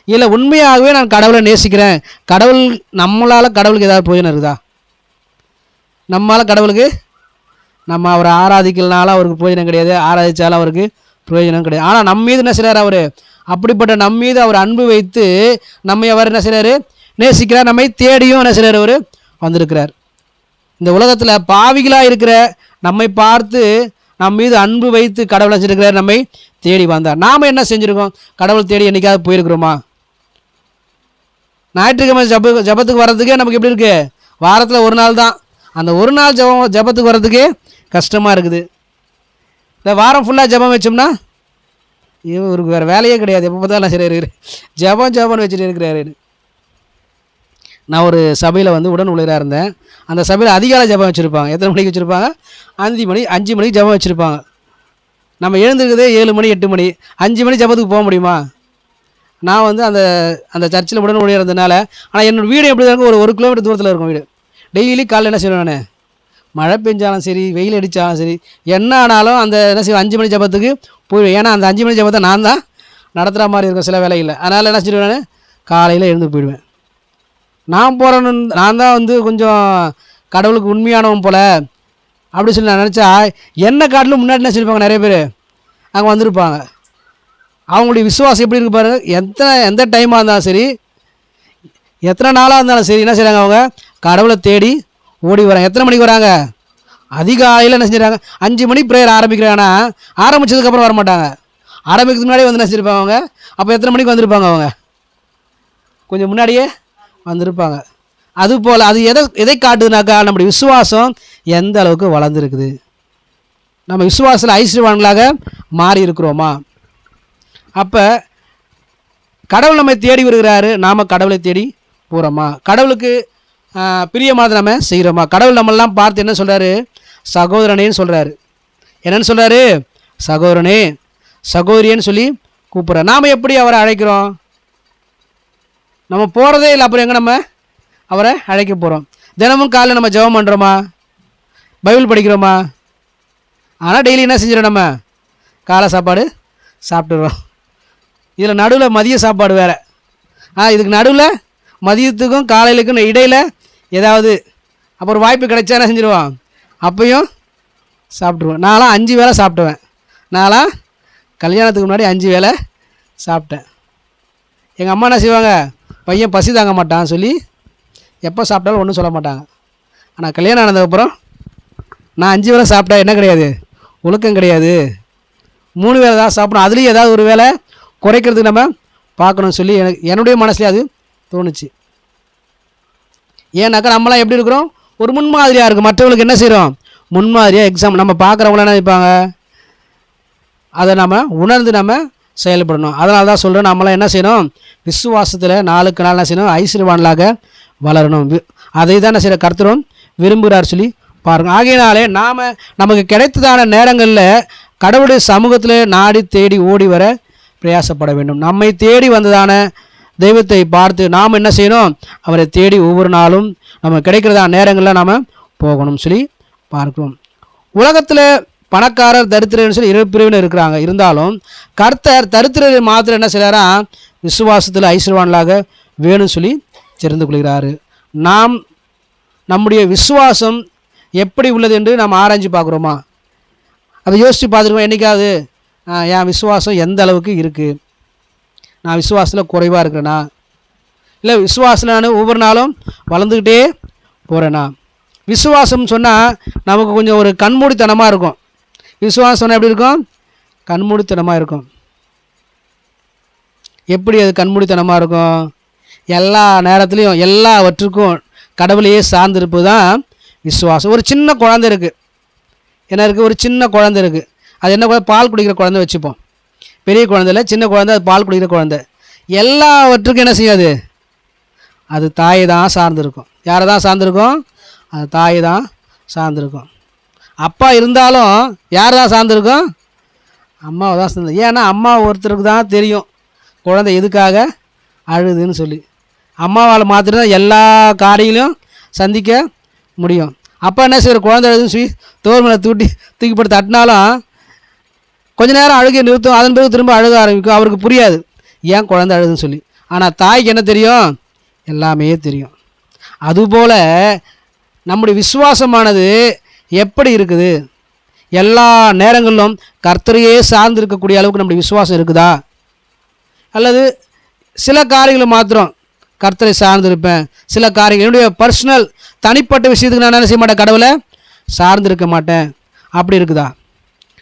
இல்லை உண்மையாகவே நான் கடவுளை நேசிக்கிறேன், கடவுள் நம்மளால் கடவுளுக்கு ஏதாவது பிரயோஜனம் இருக்குதா? நம்மளால் கடவுளுக்கு நம்ம அவரை ஆராதிக்கலனால அவருக்கு பிரயோஜனம் கிடையாது, ஆராதித்தாலும் அவருக்கு பிரயோஜனம் கிடையாது. ஆனால் நம்ம மீது என்ன செய்கிறார்? அவர் அப்படிப்பட்ட நம்ம மீது அவர் அன்பு வைத்து நம்மை அவர் என்ன செய்கிறாரு? நேசிக்கிறார். நம்மை தேடியும் என்ன செய்கிறார்? அவர் வந்திருக்கிறார். இந்த உலகத்தில் பாவிகளாக இருக்கிற நம்மை பார்த்து நம் மீது அன்பு வைத்து கடவுளை வச்சிருக்கிறார், நம்மை தேடி வந்தார். நாம் என்ன செஞ்சுருக்கோம்? கடவுள் தேடி என்றைக்காவது போயிருக்கிறோமா? ஞாயிற்றுக்கிழமை ஜபத்துக்கு வர்றதுக்கே நமக்கு எப்படி இருக்குது? வாரத்தில் ஒரு நாள் தான். அந்த ஒரு நாள் ஜபத்துக்கு வர்றதுக்கே கஷ்டமாக இருக்குது. இந்த வாரம் ஃபுல்லாக ஜபம் வச்சோம்னா இவருக்கு வேறு வேலையே கிடையாது, எப்போ பார்த்தாலும் சரி ஜபம்னு வச்சுட்டு இருக்கிறாரு. நான் ஒரு சபையில் வந்து உடன் ஊழியராக இருந்தேன். அந்த சபையில் அதிகாலை ஜபம் வச்சுருப்பாங்க. எத்தனை மணிக்கு வச்சுருப்பாங்க? 5 மணிக்கு ஜபம் வச்சுருப்பாங்க. நம்ம எழுந்திருக்கிறதே 7 மணி 8 மணி. 5 மணி ஜபத்துக்கு போக முடியுமா? நான் வந்து அந்த சர்ச்சில் உடன் ஊழியர் இருந்ததுனால, ஆனால் என்னோடய வீடு எப்படி இருக்கும்? ஒரு 1 கிலோமீட்டர் தூரத்தில் இருக்கும் வீடு. டெய்லி காலையில் என்ன செய்வேன்? நான் மழை பெஞ்சாலும் சரி, வெயில் அடித்தாலும் சரி, என்ன ஆனாலும் அந்த என்ன செய்வேன்? 5 மணி ஜபத்துக்கு போயிடுவேன். ஏன்னா அந்த 5 மணி ஜபத்தை நான் தான் நடத்துகிற மாதிரி இருக்கும் சில வேலையில். அதனால் என்ன செய்வேன்? நான் காலையில் எழுந்து போயிடுவேன். நான் போகிறேன்னு நான் தான் வந்து கொஞ்சம் கடவுளுக்கு உண்மையானவன் போல் அப்படி சொல்லி நான் நினச்சா, என்ன காட்டிலும் முன்னாடி என்ன சொல்லியிருப்பாங்க, நிறைய பேர் அங்கே வந்திருப்பாங்க. அவங்களுடைய விசுவாசம் எப்படி இருக்கு பாருங்கள். எந்த டைமாக இருந்தாலும் சரி, எத்தனை நாளாக இருந்தாலும் சரி, என்ன செய்கிறாங்க? அவங்க கடவுளை தேடி ஓடி வராங்க. எத்தனை மணிக்கு வராங்க? அதிகாலையில் என்ன செஞ்சுறாங்க? 5 மணி ப்ரேயர் ஆரம்பிக்கிறாங்கன்னா ஆரம்பித்ததுக்கப்புறம் வரமாட்டாங்க, ஆரம்பிக்கிறதுக்கு முன்னாடியே வந்து என்ன செஞ்சுருப்பாங்க அவங்க. அப்போ எத்தனை மணிக்கு வந்திருப்பாங்க? அவங்க கொஞ்சம் முன்னாடியே வந்திருப்பாங்க. அதுபோல் அது எதை காட்டுதுனாக்கா, நம்முடைய விசுவாசம் எந்த அளவுக்கு வளர்ந்துருக்குது, நம்ம விசுவாசத்தில் ஐஸ்வர்யவான்களாக மாறி இருக்கிறோமா? அப்போ கடவுள் நம்மை தேடி வருகிறாரு, நாம் கடவுளை தேடி போகிறோமா? கடவுளுக்கு பிரியமானதை நம்ம செய்கிறோமா? கடவுள் நம்மெல்லாம் பார்த்து என்ன சொல்கிறாரு? சகோதரனேன்னு சொல்கிறாரு. என்னென்னு சொல்கிறாரு? சகோதரனே, சகோதரியன்னு சொல்லி கூப்பிட்றாரு. நாம் எப்படி அவரை அழைக்கிறோம்? நம்ம போகிறதே இல்லை, அப்புறம் எங்கே நம்ம அவரை அழைக்க போகிறோம்? தினமும் காலையில் நம்ம ஜெபம் பண்ணுறோமா? பைபிள் படிக்கிறோமா? ஆனால் டெய்லி என்ன செஞ்சிடறோம்? நம்ம காலை சாப்பாடு சாப்பிட்டுறோம். இதில் நடுவில் மதிய சாப்பாடு வேறு. இதுக்கு நடுவில் மதியத்துக்கும் காலையிலுக்கும் இடையில் ஏதாவது அப்புறம் வாய்ப்பு கிடைச்சா என்ன செஞ்சிடுவோம்? அப்பையும் சாப்பிட்ருவோம். நான்லாம் 5 வேளை சாப்பிடுவேன். நான்லாம் கல்யாணத்துக்கு முன்னாடி 5 வேளை சாப்பிட்டேன். எங்கள் அம்மா என்ன செய்வாங்க? பையன் பசி தாங்க மாட்டான் சொல்லி எப்போ சாப்பிட்டாலும் ஒன்றும் சொல்ல மாட்டாங்க. ஆனால் கல்யாணம் ஆனதுக்கப்புறம் நான் 5 வேளை சாப்பிட்டா என்ன கிடையாது? ஒழுக்கம் கிடையாது. 3 வேளை தான் சாப்பிடணும். அதுலேயும் ஏதாவது ஒரு வேளை குறைக்கிறதுக்கு நம்ம பார்க்கணும்னு சொல்லி என்னுடைய மனசுலேயே அது தோணுச்சு. ஏன்னாக்கா நம்மளாம் எப்படி இருக்கிறோம்? ஒரு முன்மாதிரியாக இருக்குது. மற்றவங்களுக்கு என்ன செய்கிறோம்? முன்மாதிரியாக எக்ஸாம் நம்ம பார்க்குறவங்களாம் என்ன நினைப்பாங்க? அதை நம்ம உணர்ந்து நம்ம செயல்படணும். அதனால தான் சொல்கிறோம், நம்மளாம் என்ன செய்யணும்? விசுவாசத்தில் நாளுக்கு நாள் என்ன செய்யணும்? ஐஸ்வர்யவான்களாக வளரணும். அதை தான் என்ன செய்கிற கர்த்தரும் விரும்புகிறார் சொல்லி பாருங்கள். ஆகையினாலே நமக்கு கிடைத்ததான நேரங்களில் கடவுளுடைய சமூகத்தில் நாடி தேடி ஓடி வர பிரயாசப்பட வேண்டும். நம்மை தேடி வந்ததான தெய்வத்தை பார்த்து நாம் என்ன செய்யணும்? அவரை தேடி ஒவ்வொரு நாளும் நம்ம கிடைக்கிறதான நேரங்களில் நாம் போகணும்னு சொல்லி பார்க்கிறோம். உலகத்தில் பணக்காரர் தரித்திரன்னு சொல்லி 2 பிரிவினர் இருக்கிறாங்க. இருந்தாலும் கர்த்தர் தரித்திரரை மாத்திரம் என்ன செய்கிறாரா? விசுவாசத்தில் ஐஸ்வர்யவான்களாக வேணும்னு சொல்லி தெரிந்து கொள்கிறாரு. நாம் நம்முடைய விசுவாசம் எப்படி உள்ளது என்று நாம் ஆராய்ச்சி பார்க்குறோமா? அதை யோசித்து பார்த்துருக்கோம். என்றைக்காவது என் விசுவாசம் எந்த அளவுக்கு இருக்குது, நான் விசுவாசத்தில் குறைவாக இருக்கிறேனா, இல்லை விசுவாசத்தில் நான் ஒவ்வொரு நாளும் வளர்ந்துக்கிட்டே போகிறேனா? விசுவாசம் சொன்னால் நமக்கு கொஞ்சம் ஒரு கண்மூடித்தனமாக இருக்கும். விசுவாசம் சொன்னால் எப்படி இருக்கும்? கண்மூடித்தனமாக இருக்கும். எப்படி அது கண்மூடித்தனமாக இருக்கும்? எல்லா நேரத்துலையும் எல்லாவற்றுக்கும் கடவுளையே சார்ந்திருப்பது தான் விசுவாசம். ஒரு சின்ன குழந்தை இருக்குது, என்ன இருக்குது? ஒரு சின்ன குழந்தை இருக்குது. அது என்ன குழந்தை? பால் குடிக்கிற குழந்தை வச்சுப்போம். பெரிய குழந்தை இல்லை, சின்ன குழந்தை, அது பால் குடிக்கிற குழந்தை. எல்லாவற்றுக்கும் என்ன செய்யாது? அது தாயை தான் சார்ந்திருக்கும். யாரை தான் சார்ந்திருக்கும்? அது தாயை தான் சார்ந்திருக்கும். அப்பா இருந்தாலும் யார் தான் சார்ந்திருக்கும்? அம்மாவை தான் சார்ந்து. ஏன்னா அம்மா ஒருத்தருக்கு தான் தெரியும் குழந்தை எதுக்காக அழுதுன்னு சொல்லி. அம்மாவால் மாத்திரம் எல்லா காரியங்களையும் சந்திக்க முடியும். அப்பா என்ன செய்கிற? குழந்தை அழுதுன்னு சொல்லி தோல் மேலே தூக்கி போட்டு தட்டினாலும் கொஞ்ச நேரம் அழுகை நிறுத்தும், அதன் பிறகு திரும்ப அழுக ஆரம்பிக்கும். அவருக்கு புரியாது ஏன் குழந்தை அழுதுன்னு சொல்லி. ஆனால் தாய்க்கு என்ன தெரியும்? எல்லாமே தெரியும். அதுபோல் நம்முடைய விசுவாசமானது எப்படி இருக்குது? எல்லா நேரங்களிலும் கர்த்தரையே சார்ந்து இருக்கக்கூடிய அளவுக்கு நம்முடைய விசுவாசம் இருக்குதா? அல்லது சில காரியங்களை மாத்திரம் கர்த்தரை சார்ந்திருப்பேன், சில காரியங்கள் என்னுடைய பர்சனல் தனிப்பட்ட விஷயத்துக்கு நான் என்ன செய்ய மாட்டேன்? கடவுளை சார்ந்திருக்க மாட்டேன். அப்படி இருக்குதா?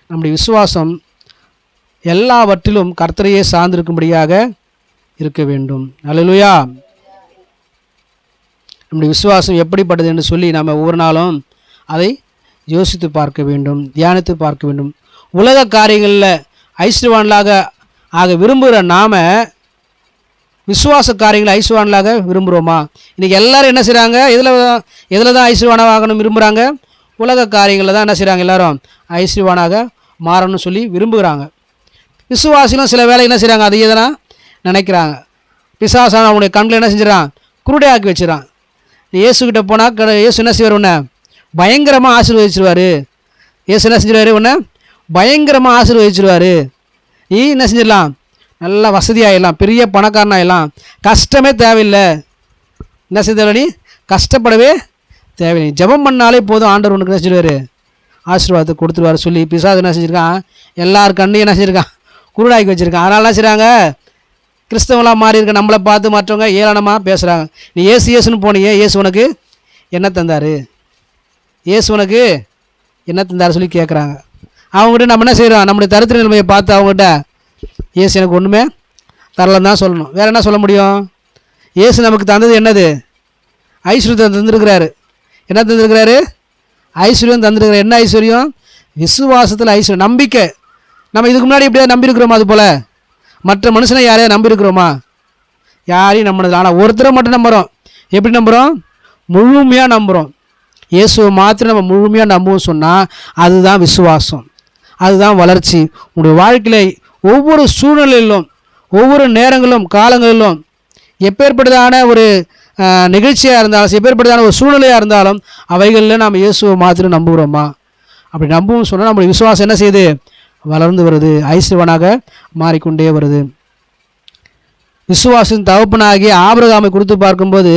நம்முடைய விசுவாசம் எல்லாவற்றிலும் கர்த்தரையே சார்ந்திருக்கும்படியாக இருக்க வேண்டும். அல்லேலூயா. நம்முடைய விசுவாசம் எப்படிப்பட்டது என்று சொல்லி நாம் ஒவ்வொரு நாளும் அதை யோசித்து பார்க்க வேண்டும், தியானித்து பார்க்க வேண்டும். உலக காரியங்களில் ஐஸ்வர்யவான்களாக ஆக விரும்புகிற நாம் விசுவாச காரியங்களை ஐஸ்வர்யவான்களாக விரும்புகிறோமா? இன்றைக்கி எல்லோரும் என்ன செய்கிறாங்க? எதில் தான் ஐஸ்வர்யவானாகணும் விரும்புகிறாங்க? உலக காரியங்களில் தான் என்ன செய்கிறாங்க? எல்லோரும் ஐஸ்வர்யவானாக மாறணும்னு சொல்லி விரும்புகிறாங்க. விசுவாசிகளும் சில வேலை என்ன செய்கிறாங்க? அதையே தானே நினைக்கிறாங்க. பிசாசான அவனுடைய கண்களை என்ன செஞ்சிடறான்? குருடையாக்கி வச்சிடறான். இயேசுக்கிட்ட போனால் இயேசு என்ன செய்வார்? உன்னை பயங்கரமாக ஆசீர்வதிச்சிருவார். இயேசு என்ன செஞ்சிருவார்? உன்னை பயங்கரமாக ஆசீர்வதிச்சிருவார். நீ என்ன செஞ்சிடலாம்? நல்லா வசதியாகிடலாம், பெரிய பணக்காரனாகிடலாம், கஷ்டமே தேவையில்லை. என்ன செய்ய? நீ கஷ்டப்படவே தேவையில்லை, ஜெபம் பண்ணாலே போதும், ஆண்டவர் உனக்கு என்ன செஞ்சிருவார்? ஆசீர்வாதத்தை கொடுத்துருவார் சொல்லி பிசாசு என்ன செஞ்சுருக்கான்? எல்லார் கண்ணையும் என்ன செஞ்சுருக்கான்? குருடாக்கி வச்சுருக்கான். அதனால என்ன செய்கிறாங்க? கிறிஸ்தவங்களாக மாறி இருக்க நம்மளை பார்த்து மற்றவங்க ஏளனமாக பேசுகிறாங்க. நீ ஏசுன்னு போனியே, இயேசு உனக்கு என்ன தந்தார்? இயேசு உனக்கு என்ன தந்தார் சொல்லி கேட்குறாங்க. அவங்ககிட்ட நம்ம என்ன செய்கிறோம்? நம்முடைய தரித்திர நிலைமையை பார்த்து அவங்ககிட்ட இயேசு எனக்கு ஒன்றுமே தரலன்னு தான் சொல்லணும். வேறு என்ன சொல்ல முடியும்? இயேசு நமக்கு தந்தது என்னது? ஐஸ்வர்யத்தை தந்துருக்கிறாரு. என்ன தந்துருக்கிறாரு? ஐஸ்வர்யம் தந்துருக்கிறார். என்ன ஐஸ்வர்யம்? விசுவாசத்தில் ஐஸ்வர்யம், நம்பிக்கை. நம்ம இதுக்கு முன்னாடி எப்படியா நம்பியிருக்கிறோமா? அது போல் மற்ற மனுஷனை யாரையா நம்பியிருக்கிறோமா? யாரையும் நம்பினது. ஆனால் ஒருத்தரை மட்டும் நம்புகிறோம். எப்படி நம்புகிறோம்? முழுமையாக நம்புகிறோம். இயேசுவை மாத்திரம் நம்ம முழுமையாக நம்புவோம் சொன்னால் அதுதான் விசுவாசம், அதுதான் வளர்ச்சி. உங்களுடைய வாழ்க்கையில் ஒவ்வொரு சூழ்நிலையிலும், ஒவ்வொரு நேரங்களிலும், காலங்களிலும், எப்பேற்பட்டதான ஒரு நிகழ்ச்சியாக இருந்தாலும், எப்பேற்பட்டதான ஒரு சூழ்நிலையாக இருந்தாலும் அவைகளில் நாம் இயேசுவை மாத்திரம் நம்புகிறோமா? அப்படி நம்புவோம் சொன்னால் நம்முடைய விசுவாசம் என்ன செய்யுது? வளர்ந்து வருது, ஐஸ்வர்யவனாக மாறிக்கொண்டே வருது. விசுவாசத்தின் தகப்பனாகிய ஆபிரகாமை குறித்து பார்க்கும்போது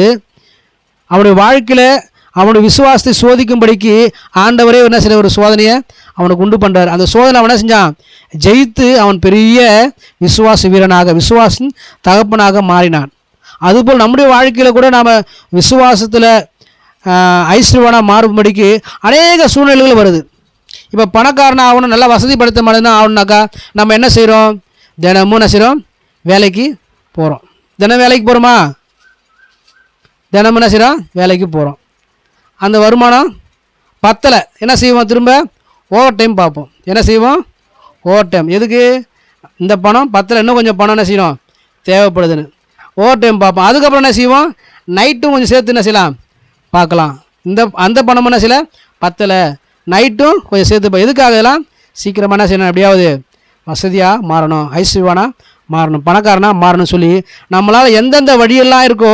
அவனுடைய வாழ்க்கையில் அவனுடைய விசுவாசத்தை சோதிக்கும்படிக்கு ஆண்டவரே என்ன செய்ய ஒரு சோதனையை அவனுக்கு உண்டு பண்ணுறார். அந்த சோதனை அவன் என்ன செஞ்சான்? ஜெயித்து அவன் பெரிய விசுவாச வீரனாக, விசுவாசின் தகப்பனாக மாறினான். அதுபோல் நம்முடைய வாழ்க்கையில் கூட நாம் விசுவாசத்தில் ஐஸ்வர்யவனாக மாறும்படிக்கு அநேக சூழ்நிலைகள் வருது. இப்போ பணக்காரனாக ஆகணும், நல்லா வசதிப்படுத்த மாதிரி தான் ஆகணுனாக்கா நம்ம என்ன செய்கிறோம்? தினமும் என்ன செய்கிறோம்? வேலைக்கு போகிறோம். தினம் வேலைக்கு போகிறோமா? தினமும் என்ன செய்கிறோம்? வேலைக்கு போகிறோம். அந்த வருமானம் பத்தலை, என்ன செய்வோம்? திரும்ப ஓவர் டைம் பார்ப்போம். என்ன செய்வோம்? Over time. எதுக்கு? இந்த பணம் பத்தலை, இன்னும் கொஞ்சம் பணம் என்ன செய்யணும்? தேவைப்படுதுன்னு ஓவர் டைம் பார்ப்போம். அதுக்கப்புறம் என்ன செய்வோம்? நைட்டும் கொஞ்சம் சேர்த்து என்ன செய்யலாம்? பார்க்கலாம். அந்த பணம் என்ன செய்யலை? பத்தலை, நைட்டும் கொஞ்சம் சேர்த்து. எதுக்காக? இதெல்லாம் சீக்கிரமாக என்ன செய்யணும், எப்படியாவது வசதியாக மாறணும், ஐஸ்வர்யவானா மாறணும், பணக்காரனா மாறணும் சொல்லி நம்மளால் எந்தெந்த வழியெல்லாம் இருக்கோ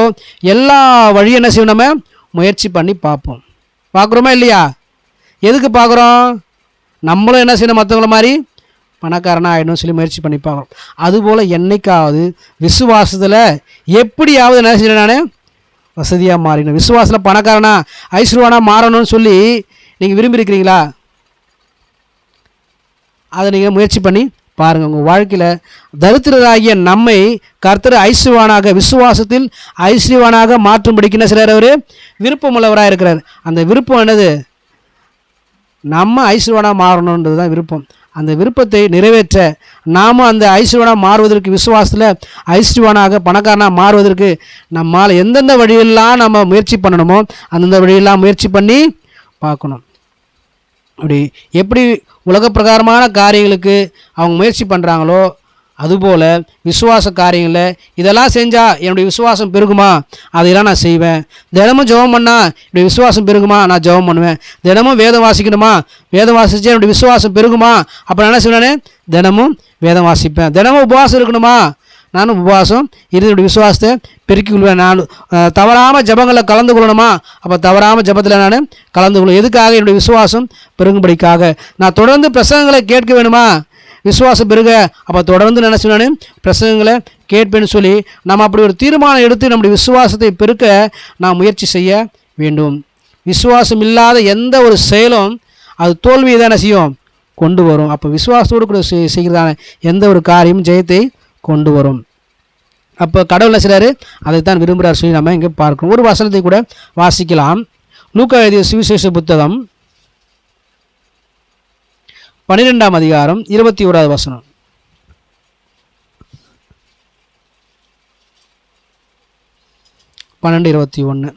எல்லா வழியும் என்ன செய்யணும், நம்ம முயற்சி பண்ணி பார்ப்போம். பார்க்குறோமா இல்லையா? எதுக்கு பார்க்குறோம்? நம்மளும் என்ன செய்யணும், மற்றவங்கள மாதிரி பணக்காரனாக ஆகிடணும் சொல்லி முயற்சி பண்ணி பார்க்குறோம். அதுபோல் என்னைக்காவது விசுவாசத்தில் எப்படியாவது என்ன செய்யணும், நான் வசதியாக மாறிடணும், விசுவாசத்தில் பணக்காரனா ஐஸ்வர்யவானா மாறணும்னு சொல்லி நீங்கள் விரும்பியிருக்கிறீங்களா? அதை நீங்கள் முயற்சி பண்ணி பாருங்கள். உங்கள் வாழ்க்கையில் தரித்திரராகிய நம்மை கர்த்தர் ஐஸ்வர்யவானாக விசுவாசத்தில் ஐஸ்வர்யவானாக மாற்றும்படிக்கு என்ன செய்கிறார், அவர் விருப்பமுள்ளவராக இருக்கிறார். அந்த விருப்பம் என்னது? நம்ம ஐஸ்வர்யவானாக மாறணுன்றது தான் விருப்பம். அந்த விருப்பத்தை நிறைவேற்ற நாம் அந்த ஐஸ்வர்யவானாக மாறுவதற்கு, விசுவாசத்தில் ஐஸ்வர்யவானாக பணக்காரனாக மாறுவதற்கு நம்மால் எந்தெந்த வழியெல்லாம் நம்ம முயற்சி பண்ணணுமோ அந்தந்த வழியெல்லாம் முயற்சி பண்ணி பார்க்கணும். அப்படி எப்படி உலக பிரகாரமான காரியங்களுக்கு அவங்க முயற்சி பண்ணுறாங்களோ அதுபோல் விசுவாச காரியங்களில் இதெல்லாம் செஞ்சால் என்னுடைய விசுவாசம் பெருகுமா, அதையெல்லாம் நான் செய்வேன். தினமும் ஜெபம் பண்ணால் என்னுடைய விசுவாசம் பெருகுமா, நான் ஜெபம் பண்ணுவேன். தினமும் வேதம் வாசிக்கணுமா, வேதம் வாசித்தா என்னுடைய விசுவாசம் பெருகுமா, அப்போ நான் என்ன செய்வேன், தினமும் வேதம் வாசிப்பேன். தினமும் உபவாசம் இருக்கணுமா, நானும் உபவாசம் இறுதியுடைய விசுவாசத்தை பெருக்கி கொள்வேன். நான் தவறாமல் ஜபங்களில் கலந்து கொள்ளணுமா, அப்போ தவறாமல் ஜபத்தில் நான் கலந்து கொள்வேன். எதுக்காக? என்னுடைய விசுவாசம் பெருகும்படிக்காக. நான் தொடர்ந்து பிரசங்கங்களை கேட்க வேணுமா, விசுவாசம் பெருக, அப்போ தொடர்ந்து நினச்சி நான் பிரசங்கங்களை கேட்பேன்னு சொல்லி நம்ம அப்படி ஒரு தீர்மானம் எடுத்து நம்முடைய விசுவாசத்தை பெருக்க நான் முயற்சி செய்ய வேண்டும். விசுவாசம் இல்லாத எந்த ஒரு செயலும் அது தோல்வியை தானே செய்யும், கொண்டு வரும். அப்போ விசுவாசத்தோடு கூட செய்கிறதான எந்த ஒரு காரியமும் ஜெயத்தை கொண்டு வரும். அப்போ கடவுள் என்ன செய்கிறாரு, அதைத்தான் விரும்புகிறார் சொல்லி நம்ம இங்கே பார்க்கணும். ஒரு வசனத்தை கூட வாசிக்கலாம். லூக்கா எழுதிய சுவிசேஷ புத்தகம் 12ஆம் அதிகாரம் 21வது வசனம். பன்னெண்டு 21.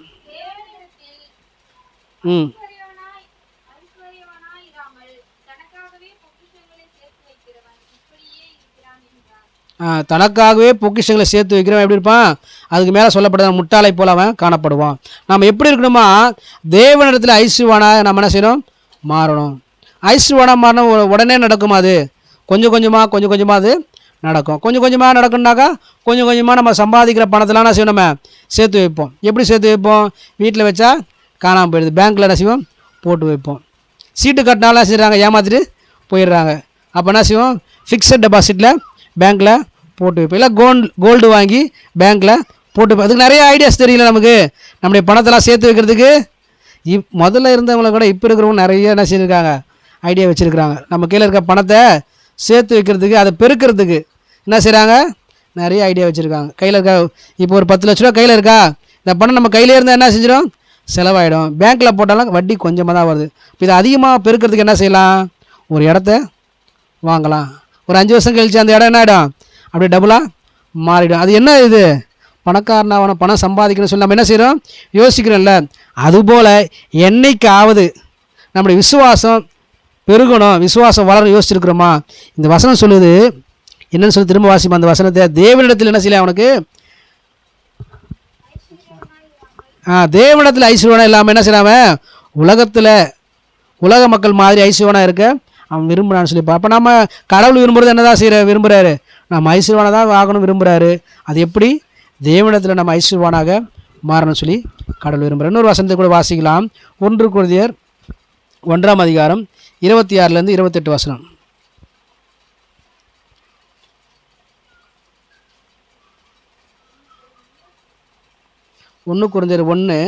தனக்காகவே பொக்கிஷங்களை சேர்த்து வைக்கிறவன் எப்படி இருப்பான்? அதுக்கு மேலே சொல்லப்படுற முட்டாளை போல அவன் காணப்படுவான். நம்ம எப்படி இருக்கணுமா, தேவனிடத்தில் ஐஸ்வர்யவானாக நம்ம என்ன செய்யணும், மாறணும். ஐஸ்வர்யவானாக மாறணும். உடனே நடக்குமா? அது கொஞ்சம் கொஞ்சமாக அது நடக்கும். கொஞ்சம் கொஞ்சமாக நடக்கணுனாக்கா கொஞ்சம் கொஞ்சமாக நம்ம சம்பாதிக்கிற பணத்தெல்லாம் என்ன செய்வோம், நம்ம சேர்த்து வைப்போம். எப்படி சேர்த்து வைப்போம்? வீட்டில் வச்சா காணாமல் போயிடுது, பேங்க்கில் என்ன செய்வோம், போட்டு வைப்போம். சீட்டு கட்டினாலும் என்ன செய்கிறாங்க, ஏமாற்றிட்டு போயிடுறாங்க. அப்போ என்ன செய்வோம், ஃபிக்ஸட் டெபாசிட்டில் பேங்க்கில் போட்டு வைப்போம். இல்லை கோல்டு வாங்கி பேங்க்கில் போட்டு வைப்போம். அதுக்கு நிறைய ஐடியாஸ் தெரியல நமக்கு, நம்முடைய பணத்தெல்லாம் சேர்த்து வைக்கிறதுக்கு. முதல்ல இருந்தவங்களை கூட இப்போ இருக்கிறவங்க நிறைய என்ன செய்யிருக்காங்க, ஐடியா வச்சுருக்கிறாங்க. நம்ம கீழே இருக்க பணத்தை சேர்த்து வைக்கிறதுக்கு, அதை பெருக்கிறதுக்கு என்ன செய்கிறாங்க, நிறைய ஐடியா வச்சுருக்காங்க. கையில் இருக்கா, இப்போ ஒரு 10 லட்ச ரூபா கையில் இருக்கா, இந்த பணம் நம்ம கையிலே இருந்தால் என்ன செஞ்சிடும், செலவாயிடும். பேங்க்கில் போட்டாலும் வட்டி கொஞ்சமாக தான் வருது. இப்போ இதை அதிகமாக பெருக்கிறதுக்கு என்ன செய்யலாம், ஒரு இடத்த வாங்கலாம். ஒரு 5 வருஷம் கழிச்சு அந்த இடம் என்ன ஆகிடும், அப்படியே டபுளாக மாறிடும். அது என்ன, இது பணக்காரனாக பணம் சம்பாதிக்கணும்னு சொல்லி நம்ம என்ன செய்கிறோம், யோசிக்கிறோம்ல. அதுபோல் என்னைக்காவது நம்முடைய விசுவாசம் பெருகணும், விசுவாசம் வளர யோசிச்சிருக்கிறோமா? இந்த வசனம் சொல்லுது என்னன்னு சொல்லி திரும்ப வாசிப்போம் அந்த வசனத்தை. தேவனிடத்தில் என்ன செய்யலாம், அவனுக்கு தேவனிடத்தில் ஐஸ்வர்யவானா இல்லாமல் என்ன செய்யறாம, உலகத்தில் உலக மக்கள் மாதிரி ஐஸ்வர்யவானா இருக்க அவன் விரும்புகிறான்னு சொல்லி. அப்போ நம்ம கடவுள் விரும்புகிறது என்னதான் விரும்புகிறாரு, நம்ம ஐஸ்வர்யவானா தான் ஆகணும் விரும்புகிறாரு. அது எப்படி, தேவனிடத்தில் நம்ம ஐஸ்வர்யவானாக மாறணும்னு சொல்லி கடவுள் விரும்புகிறார். இன்னொரு வசனத்தை கூட வாசிக்கலாம். 1 கொரிந்தியர் 1ஆம் அதிகாரம் 26 28 வசனம். 1 கொரிந்தியர் 1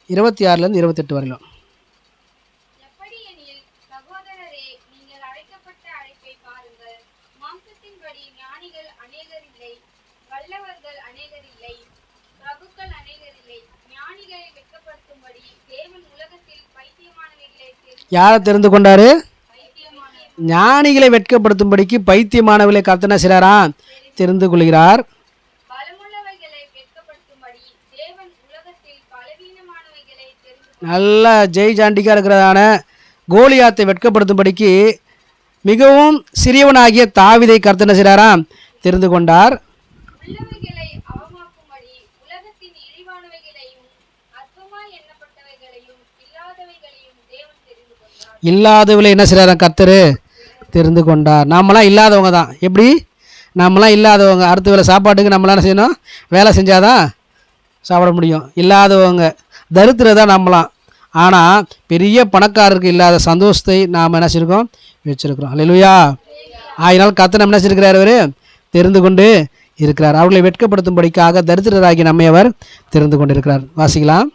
26 28 வரையிலும். யாரை தெரிந்து கொண்டாரு, ஞானிகளை வெட்கப்படுத்தும்படிக்கு பைத்தியமானவர்களை கர்த்தர் செய்கிறாராம், தெரிந்து கொள்கிறார். நல்ல ஜெய் ஜாண்டிக்காக இருக்கிறதான கோலியாத்தை வெட்கப்படுத்தும்படிக்கு மிகவும் சிறியவனாகிய தாவீதை கர்த்தர் செய்கிறாராம், தெரிந்து கொண்டார். இல்லாதவளை என்ன செய்கிறார் கர்த்தர் தெரிந்து கொண்டார். நாமெல்லாம் இல்லாதவங்க தான். எப்படி? நம்மளாம் இல்லாதவங்க. அடுத்த வேலை சாப்பாட்டுக்கு நம்மளாம் என்ன செய்யணும்? வேலை செஞ்சாதான் சாப்பிட முடியும். இல்லாதவங்க தரித்திரதான் நம்மளாம். ஆனால் பெரிய பணக்காரருக்கு இல்லாத சந்தோஷத்தை நாம் என்ன செய்யிருக்கோம்? வச்சுருக்கிறோம். அல்லேலூயா. ஆயினால் கர்த்தர் நம்ம என்ன செய்யிருக்கிறார்? அவர் தெரிந்து கொண்டு இருக்கிறார். அவர்களை வெட்கப்படுத்தும்படிக்காக தரித்திரராகி நம்மை அவர் தெரிந்து கொண்டிருக்கிறார். வாசிக்கலாம்.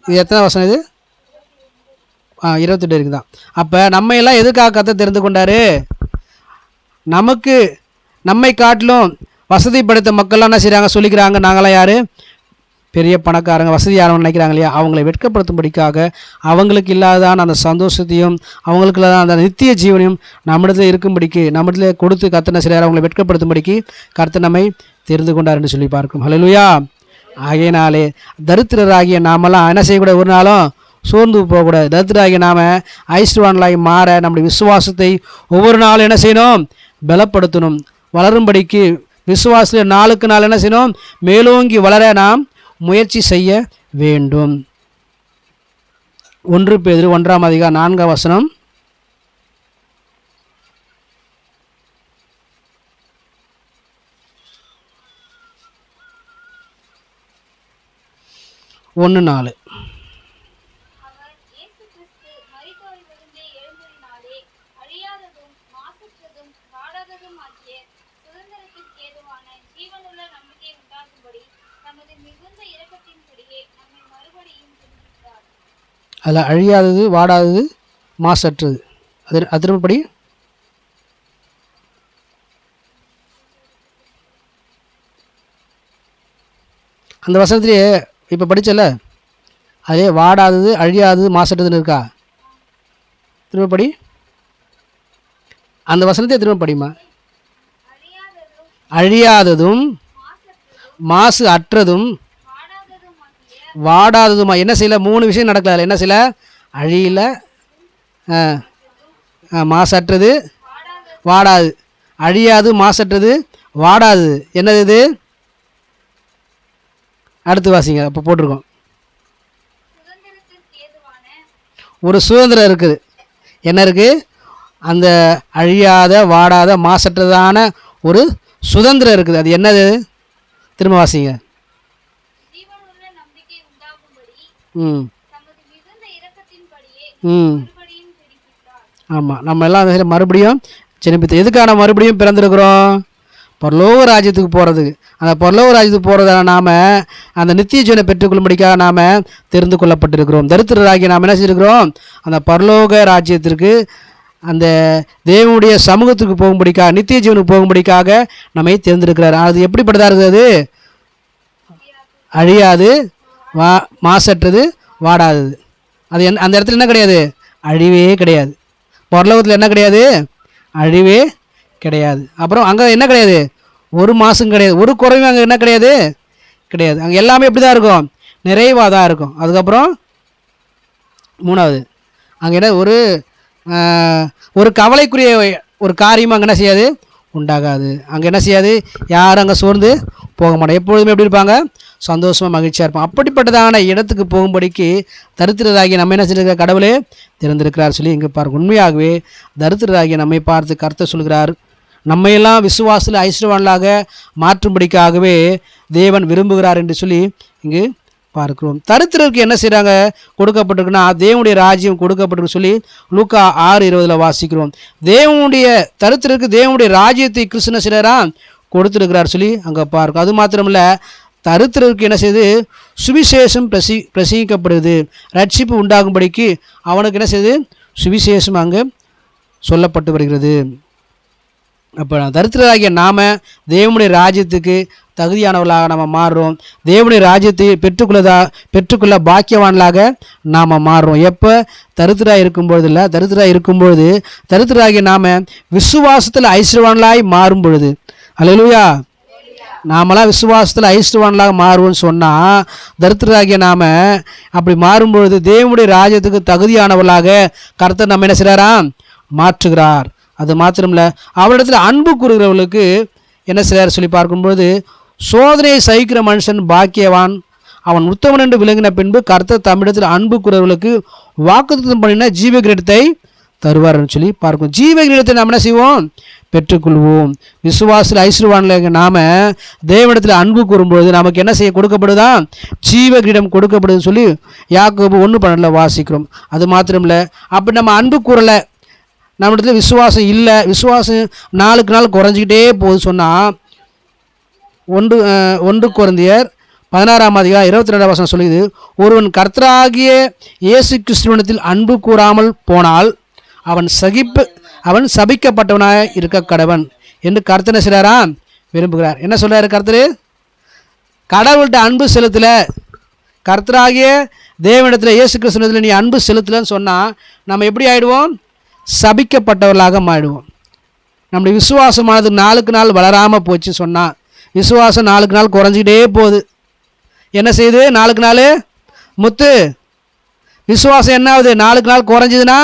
இது எத்தனை வசனம்? இது 28 இருக்குதான். அப்போ நம்ம எல்லாம் எதுக்காக கர்த்தர் தெரிந்து கொண்டாரு? நமக்கு நம்மை காட்டிலும் வசதி படைத்த மக்கள்லாம் என்ன செய்கிறாங்க? சொல்லிக்கிறாங்க நாங்களாம் யார்? பெரிய பணக்காரங்க, வசதியானவங்க நினைக்கிறாங்க இல்லையா? அவங்களை வெட்கப்படுத்தும்படிக்காக அவங்களுக்கு இல்லாதான அந்த சந்தோஷத்தையும் அவங்களுக்கு இல்லாத அந்த நித்திய ஜீவனையும் நம்மிடத்தில் இருக்கும்படிக்கு நம்மிடத்தில் கொடுத்து கர்த்தர் என்ன செய்கிறார்? அவங்களை வெட்கப்படுத்தும்படிக்கு கர்த்தர் நம்மை தெரிந்து கொண்டார் என்று சொல்லி பார்க்கும். ஹல்லேலூயா. ஆகையினாலே தரித்திரராகிய நாமெல்லாம் என்ன செய்யக்கூடாது? ஒரு நாளும் சோர்ந்து போகக்கூடாது. தரித்திரராகிய நாம் ஐஸ்வர்வான்களாகி மாற நம்முடைய விசுவாசத்தை ஒவ்வொரு நாளும் என்ன செய்யணும்? பலப்படுத்தணும். வளரும்படிக்கு விசுவாசத்தில் நாளுக்கு நாள் என்ன செய்யணும்? மேலோங்கி வளர நாம் முயற்சி செய்ய வேண்டும். 1 பேதுரு 1:4 1:4. அதில் அழியாதது, வாடாதது, மாசற்றது. அது திரும்பப்படி அந்த வசனத்திலேயே இப்போ படித்தல, அதே வாடாதது, அழியாதது, மாசற்றதுன்னு இருக்கா? திரும்பப்படி அந்த வசனத்தையே திரும்ப படிமா. அழியாததும் மாசு அற்றதும் வாடாததுமா. என்ன செய்யல? 3 விஷயம் நடக்கல. என்ன செய்யல? அழியல, மாசற்றது, வாடாது. அழியாது, மாசற்றது, வாடாது. என்னது இது? அடுத்து வாசிங்க. அப்போ போட்டிருக்கோம். ஒரு சுதந்திரம் இருக்குது. என்ன இருக்குது? அந்த அழியாத, வாடாத, மாசற்றதான ஒரு சுதந்திரம் இருக்குது. அது என்னது? திரும்ப வாசிங்க. ஆமாம், நம்ம எல்லாம் மறுபடியும் ஜெனிப்பித்து. எதுக்காக மறுபடியும் பிறந்திருக்கிறோம்? பரலோக ராஜ்யத்துக்கு போகிறதுக்கு. அந்த பரலோக ராஜ்யத்துக்கு போகிறதான நாம் அந்த நித்திய ஜீவனை பெற்றுக்கொள்ளும்படிக்காக நாம் தெரிந்து கொள்ளப்பட்டிருக்கிறோம். தரித்திரராகி நாம் என்ன செய்திருக்கிறோம்? அந்த பரலோக ராஜ்யத்திற்கு, அந்த தேவனுடைய சமூகத்துக்கு போகும்படிக்காக, நித்திய ஜீவனுக்கு போகும்படிக்காக நம்மை தேர்ந்தெடுக்கிறார். அது எப்படிப்பட்டதாக இருக்குது? அழியாது, மாசற்றது, வாடாதது. அது அந்த இடத்துல என்ன கிடையாது? அழிவே கிடையாது. பரலோகத்தில் என்ன கிடையாது? அழிவே கிடையாது. அப்புறம் அங்கே என்ன கிடையாது? ஒரு மாதம் கிடையாது, ஒரு குறைவும் அங்கே என்ன கிடையாது? கிடையாது. அங்கே எல்லாமே எப்படி தான் இருக்கும்? நிறைவாக தான் இருக்கும். அதுக்கப்புறம் 3வது, அங்கே என்ன ஒரு கவலைக்குரிய ஒரு காரியமும் அங்கே என்ன செய்யாது? உண்டாகாது. அங்கே என்ன செய்யாது? யாரும் அங்கே சோர்ந்து போக மாட்டாங்க. எப்பொழுதுமே எப்படி இருப்பாங்க? சந்தோஷமாக, மகிழ்ச்சியாக இருப்பாங்க. அப்படிப்பட்டதான இடத்துக்கு போகும்படிக்கு தரித்திரராகிய நம்ம என்ன செய்ய கடவுளே திறந்திருக்கிறார் சொல்லி இங்கே பாருங்க. உண்மையாகவே தரித்திரராகிய நம்மை பார்த்து கர்த்தர் சொல்கிறார், நம்மையெல்லாம் விசுவாசத்தில் ஐஸ்வர்வான்களாக மாற்றும்படிக்காகவே தேவன் விரும்புகிறார் என்று சொல்லி இங்கு பார்க்கிறோம். தரித்திரருக்கு என்ன செய்கிறாங்க? கொடுக்கப்பட்டிருக்குன்னா தேவனுடைய ராஜ்யம் கொடுக்கப்பட்டிருக்கு சொல்லி லூக்கா 6:20 வாசிக்கிறோம். தேவனுடைய தரித்திரருக்கு தேவனுடைய ராஜ்யத்தை கிறிஸ்துவ சிலரா கொடுத்துருக்கிறார் சொல்லி அங்கே பார்க்கும். அது மாத்திரமில்ல, தரித்திரருக்கு என்ன செய்யுது? சுவிசேஷம் பிரசங்கிக்கப்படுது. ரட்சிப்பு உண்டாகும்படிக்கு அவனுக்கு என்ன செய்யுது? சுவிசேஷம் அங்கே சொல்லப்பட்டு வருகிறது. அப்போ தரித்திரராகிய நாம் தேவனுடைய ராஜ்யத்துக்கு தகுதியானவர்களாக நம்ம மாறுறோம். தேவனுடைய ராஜ்யத்தை பெற்றுக்கொள்ள பாக்கியவான்களாக நாம் மாறுறோம். எப்போ? தரித்திராக இருக்கும்பொழுது இல்லை, தரித்திராக இருக்கும்பொழுது தரித்திராகிய நாம் விசுவாசத்தில் ஐஸ்வர்வான்களாய் மாறும் பொழுது. அல்லேலூயா. நாமெல்லாம் விசுவாசத்தில் ஐஸ்வர்வான்களாக மாறுவோம்னு சொன்னால், தரித்திராகிய நாம் அப்படி மாறும்பொழுது தேவனுடைய ராஜ்யத்துக்கு தகுதியானவர்களாக கர்த்தர் நம்ம என்ன செய்கிறாராம்? மாற்றுகிறார். அது மாத்திரமில்லை, அவரிடத்தில் அன்பு கூறுகிறவர்களுக்கு என்ன செய்கிறார் சொல்லி பார்க்கும்பொழுது, சோதனையை சகிக்கிற மனுஷன் பாக்கியவான், அவன் உத்தமன் என்று விளங்கின பின்பு கர்த்தர் தம்மிடத்தில் அன்பு கூறுவர்களுக்கு வாக்குத்தத்தம் பண்ணின ஜீவ கிரீடத்தை தருவார்னு சொல்லி பார்க்கும். ஜீவ கிரீடத்தை நாம் என்ன செய்வோம்? பெற்றுக்கொள்வோம். விசுவாசத்தில் ஐஸ்வர்யவான்களாகிய நாம தேவனிடத்தில் அன்பு கூறும்பொழுது நமக்கு என்ன செய்ய கொடுக்கப்படுதான்? ஜீவ கிரீடம் கொடுக்கப்படுதுன்னு சொல்லி யாக்கோபு 1:12 வாசிக்கிறோம். அது மாத்திரமில்லை, அப்படி நம்ம அன்பு கூறலை, நம்மிடத்துல விசுவாசம் இல்லை, விசுவாசம் நாளுக்கு நாள் குறைஞ்சிக்கிட்டே போகுது சொன்னால் 1 கொரிந்தியர் 16:22 சொல்லுது, ஒருவன் கர்த்தராகிய இயேசு கிறிஸ்துவினிடத்தில் அன்பு கூறாமல் போனால் அவன் சபிக்கப்பட்டவனாக இருக்க கடவன் என்று கர்த்தர் செய்கிறாரா விரும்புகிறார். என்ன சொல்கிறாரு கர்த்தர்? கடவுள்கிட்ட அன்பு செலுத்தல, கர்த்தராகிய தேவனிடத்தில் இயேசு கிறிஸ்துவினிடத்தில் நீ அன்பு செலுத்தலன்னு சொன்னால் நம்ம எப்படி ஆகிடுவோம்? சபிக்கப்பட்டவர்களாக மாறிடுவோம். நம்முடைய விசுவாசமானது நாளுக்கு நாள் வளராமல் போச்சு சொன்னால், விசுவாசம் நாளுக்கு நாள் குறைஞ்சிக்கிட்டே போகுது. என்ன செய்யுது? நாளுக்கு நாள் விசுவாசம் என்ன ஆகுது? நாளுக்கு நாள் குறைஞ்சிதுன்னா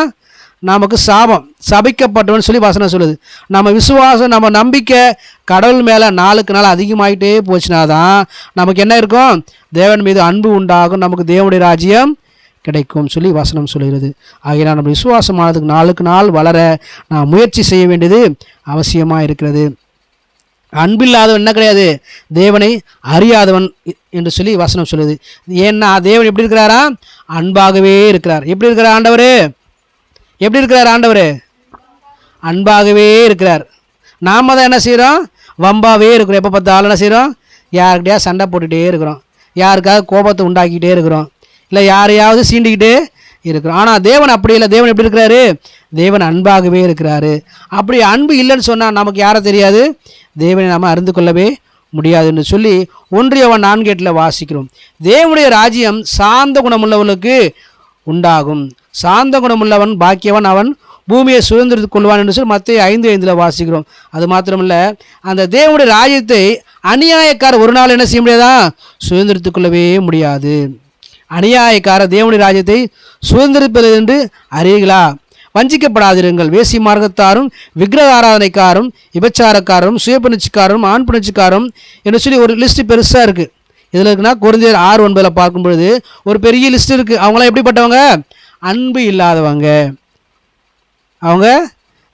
நமக்கு சாபம், சபிக்கப்பட்டவன் சொல்லி வசனம் சொல்லுது. நம்ம விசுவாசம், நம்ம நம்பிக்கை கடவுள் மேலே நாளுக்கு நாள் அதிகமாகிட்டே போச்சுனா தான் நமக்கு என்ன இருக்கும்? தேவன் மீது அன்பு உண்டாகும், நமக்கு தேவனுடைய ராஜ்யம் கிடைக்கும் சொல்லி வசனம் சொல்கிறது. ஆகையினால் நம்ம விசுவாசமானதுக்கு நாளுக்கு நாள் வளர நாம் முயற்சி செய்ய வேண்டியது அவசியமாக இருக்கிறது. அன்பில்லாதவன் என்ன கிடையாது? தேவனை அறியாதவன் என்று சொல்லி வசனம் சொல்லுது. ஏன்னா தேவன் எப்படி இருக்கிறாரா? அன்பாகவே இருக்கிறார். எப்படி இருக்கிறார் ஆண்டவர்? எப்படி இருக்கிறார் ஆண்டவர்? அன்பாகவே இருக்கிறார். நாம் தான் என்ன செய்கிறோம்? வம்பாகவே இருக்கிறோம். எப்போ பார்த்தாலும் என்ன செய்கிறோம்? யாருக்கிட்டையா சண்டை போட்டுகிட்டே இருக்கிறோம், யாருக்காவது கோபத்தை உண்டாக்கிட்டே இருக்கிறோம், இல்லை யாரையாவது சீண்டிக்கிட்டே இருக்கிறோம். ஆனால் தேவன் அப்படி இல்லை. தேவன் எப்படி இருக்கிறாரு? தேவன் அன்பாகவே இருக்கிறாரு. அப்படி அன்பு இல்லைன்னு சொன்னால் நமக்கு யாரை தெரியாது? தேவனை நாம் அறிந்து கொள்ளவே முடியாதுன்னு சொல்லி 1 யோவான் 4:8 வாசிக்கிறோம். தேவனுடைய ராஜ்யம் சாந்த குணமுள்ளவர்களுக்கு உண்டாகும், சாந்த குணமுள்ளவன் பாக்கியவன், அவன் பூமியை சுதந்திரித்துக் கொள்வான் என்று சொல்லி மத்தேயு 5:5 வாசிக்கிறோம். அது மாத்திரமல்ல, அந்த தேவனுடைய ராஜ்யத்தை அநியாயக்காரர் ஒரு நாள் என்ன செய்ய முடியாதா? சுதந்திரித்துக் கொள்ளவே முடியாது. அநியாயக்கார தேவனுடைய ராஜ்யத்தை சுதந்திரிப்பது என்று அறியீர்களா? வஞ்சிக்கப்படாதிருங்கள். வேசி மார்க்கத்தாரும் விக்கிரக ஆராதனைக்காரும் விபச்சாரக்காரரும் சுயபணிச்சிக்காரரும் ஆண் புணர்ச்சிக்காரரும் என்று சொல்லி ஒரு லிஸ்ட்டு பெருசாக இருக்குது. இதில் இருக்குன்னா கொரிந்தியர் 6:9 பார்க்கும் பொழுது ஒரு பெரிய லிஸ்ட் இருக்குது. அவங்களாம் எப்படிப்பட்டவங்க? அன்பு இல்லாதவங்க. அவங்க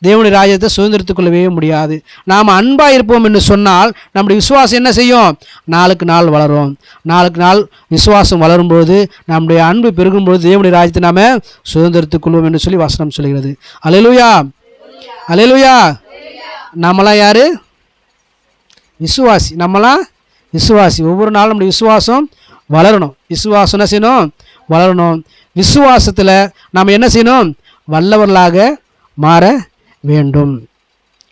தேவனுடைய ராஜ்யத்தை சுதந்திரித்துக் கொள்ளவே முடியாது. நாம் அன்பாக இருப்போம் என்று சொன்னால் நம்முடைய விசுவாசம் என்ன செய்யும்? நாளுக்கு நாள் வளரும். நாளுக்கு நாள் விசுவாசம் வளரும்பொழுது, நம்முடைய அன்பு பெருகும்பொழுது தேவனுடைய ராஜ்யத்தை நாம் சுதந்திரித்துக் கொள்வோம் என்று சொல்லி வசனம் சொல்கிறது. அல்லேலூயா, அல்லேலூயா. நம்மளாம் யார்? விசுவாசி. நம்மளாம் விசுவாசி. ஒவ்வொரு நாளும் நம்முடைய விசுவாசம் வளரணும். விசுவாசம் என்ன செய்யணும்? வளரணும். விசுவாசத்தில் நாம் என்ன செய்யணும்? வல்லவர்களாக மாற வேண்டும்.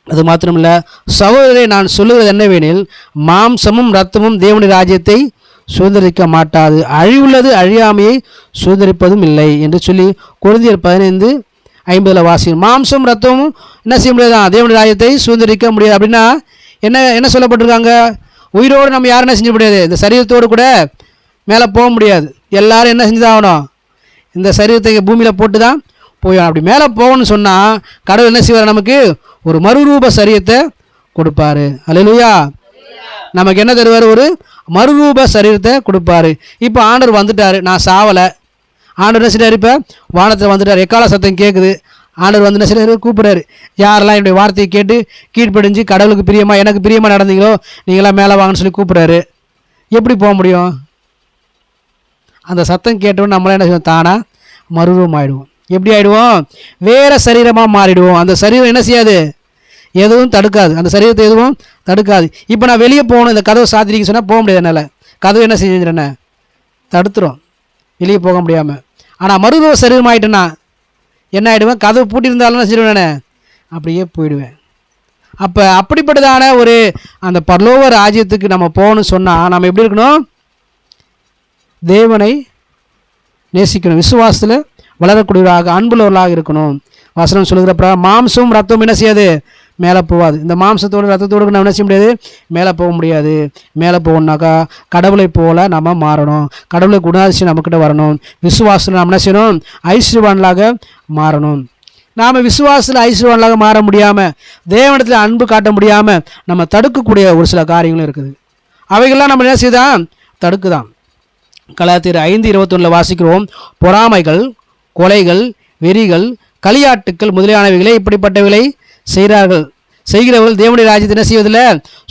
அது மாத்திரமில்லை, சகோதரரை நான் சொல்லுவது என்னவெனில், மாம்சமும் இரத்தமும் தேவனுடைய ராஜ்யத்தை சுதந்திரிக்க மாட்டாது, அழிவுள்ளது அழியாமையை சுதந்திரிப்பதும் இல்லை என்று சொல்லி கொரிந்தியர் 15:50 வாசிக்கும். மாம்சம் இரத்தமும் என்ன செய்ய முடியாதான்? தேவனுடைய ராஜ்யத்தை சுதந்திரிக்க முடியாது. அப்படின்னா என்ன சொல்லப்பட்டிருக்காங்க? உயிரோடு நம்ம யாரும் என்ன செஞ்ச முடியாது? இந்த சரீரத்தோடு கூட மேலே போக முடியாது. எல்லாரும் என்ன செஞ்சுதான் ஆகணும்? இந்த சரீரத்தை பூமியில் போட்டு தான் போய் அப்படி மேலே போகணும்னு சொன்னால் கடவுள் என்ன செய்வார்? நமக்கு ஒரு மறுரூப சரீரத்தை கொடுப்பாரு. அல்லேலூயா. நமக்கு என்ன தருவார்? ஒரு மறுரூப சரீரத்தை கொடுப்பாரு. இப்போ ஆண்டவர் வந்துட்டார், நான் சாவலை. ஆண்டவர் என்ன செய்றாரு? இப்போ வானத்தில் வந்துட்டார், எக்கால சத்தம் கேட்குது. ஆண்டவர் வந்து என்ன செய்றாரு? கூப்பிட்றாரு. யாரெல்லாம் என்னுடைய வார்த்தையை கேட்டு கீழ்ப்படிஞ்சு கடவுளுக்கு பிரியமாக எனக்கு பிரியமாக நடந்தீங்களோ நீங்களாம் மேலே வாங்கன்னு சொல்லி கூப்பிட்றாரு. எப்படி போக முடியும்? அந்த சத்தம் கேட்டோன்னு நம்மளாம் என்ன செய்வோம்? தானாக மறுரூபம் ஆகிடுவோம். எப்படி ஆகிடுவோம்? வேறு சரீரமாக மாறிடுவோம். அந்த சரீரம் என்ன செய்யாது? எதுவும் தடுக்காது. அந்த சரீரத்தை எதுவும் தடுக்காது. இப்போ நான் வெளியே போகணும், இந்த கதவை சாத்திரிக்க சொன்னால் போக முடியாது. என்னால் கதவை என்ன செஞ்சுறேன்னு தடுத்துரும், வெளியே போக முடியாமல். ஆனால் மறுரூப சரீரம் ஆகிட்டேன்னா என்ன ஆகிடுவேன்? கதவை பூட்டியிருந்தாலும் என்ன செய்வேன்? அப்படியே போயிடுவேன். அப்போ அப்படிப்பட்டதான ஒரு அந்த பரலோக ராஜ்யத்துக்கு நம்ம போகணும்னு சொன்னால் நம்ம எப்படி இருக்கணும்? தேவனை நேசிக்கணும், விசுவாசத்தில் வளரக்கூடியவராக அன்புள்ளவர்களாக இருக்கணும். வசனம் சொல்லுகிறப்ப மாம்சமும் ரத்தமும் என்ன செய்யாது? மேலே போகாது. இந்த மாம்சத்தோடு ரத்தத்தோடு நம்ம என்ன செய்ய முடியாது? மேலே போக முடியாது. மேலே போகணுன்னாக்கா கடவுளை போல நம்ம மாறணும். கடவுளை குணாதிசயம் நம்மக்கிட்ட வரணும். விசுவாசத்தில் நம்ம என்ன செய்யணும்? ஐஸ்வர்யவான்களாக மாறணும். நாம் விசுவாசத்தில் ஐஸ்வர்யவான்களாக மாற முடியாமல், தேவனிடத்தில் அன்பு காட்ட முடியாமல் நம்ம தடுக்கக்கூடிய ஒரு சில காரியங்களும் இருக்குது. அவைகள்லாம் நம்ம என்ன செய்தான்? தடுக்குதான். கலாத்தியர் 5:21 வாசிக்கிறோம், பொறாமைகள், கொலைகள், வெறிகள், களியாட்டுக்கள் முதலியானவைகளை இப்படிப்பட்டவைகளை செய்கிறவர்கள் தேவனுடைய ராஜ்யத்தை என்ன செய்வதில்லை,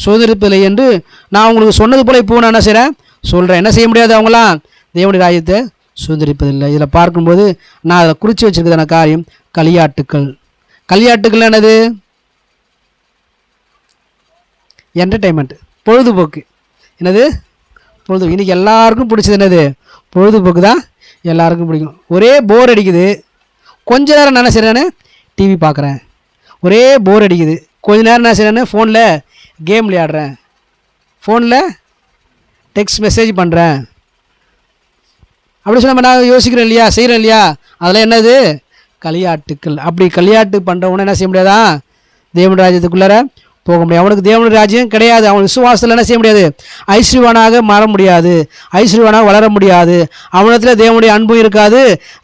சுதந்திரிப்பதில்லை என்று நான் உங்களுக்கு சொன்னது போல இப்போ நான் என்ன செய்கிறேன் சொல்கிறேன். என்ன செய்ய முடியாது, அவங்களாம் தேவனுடைய ராஜ்யத்தை சுதந்திரிப்பதில்லை. இதில் பார்க்கும்போது நான் அதில் குறித்து வச்சுருக்கிறதான காரியம் களியாட்டுக்கள். களியாட்டுக்கள் என்னது? என்டர்டெயின்மெண்ட், பொழுதுபோக்கு. என்னது? பொழுதுபோக்கு. இன்றைக்கி எல்லாருக்கும் பிடிச்சது என்னது? பொழுதுபோக்கு தான் எல்லாருக்கும் பிடிக்கும். ஒரே போர் அடிக்குது, கொஞ்ச நேரம் என்ன செய்கிறேன்னு டிவி பார்க்குறேன். ஒரே போர் அடிக்குது, கொஞ்ச நேரம் என்ன செய்கிறேன்னு ஃபோனில் கேம் விளையாடுறேன், ஃபோனில் டெக்ஸ்ட் மெசேஜ் பண்ணுறேன். அப்படி சொல்லி நம்ம நான் யோசிக்கிறோம் இல்லையா, செய்கிறோம் இல்லையா? அதெல்லாம் என்னது? களியாட்டுக்கள். அப்படி களியாட்டு பண்ணுறவன என்ன செய்ய முடியாதா? தேவனுடைய ராஜ்யத்துக்குள்ளார போக முடியாது. அவனுக்கு தேவனுடைய ராஜ்யம் கிடையாது. அவன் விசுவாசத்தில் என்ன செய்ய முடியாது? ஐஸ்வர்யவானாக மாற முடியாது, ஐஸ்வர்யவானாக வளர முடியாது. அவனிடத்தில் தேவனுடைய அன்பும் இருக்காது,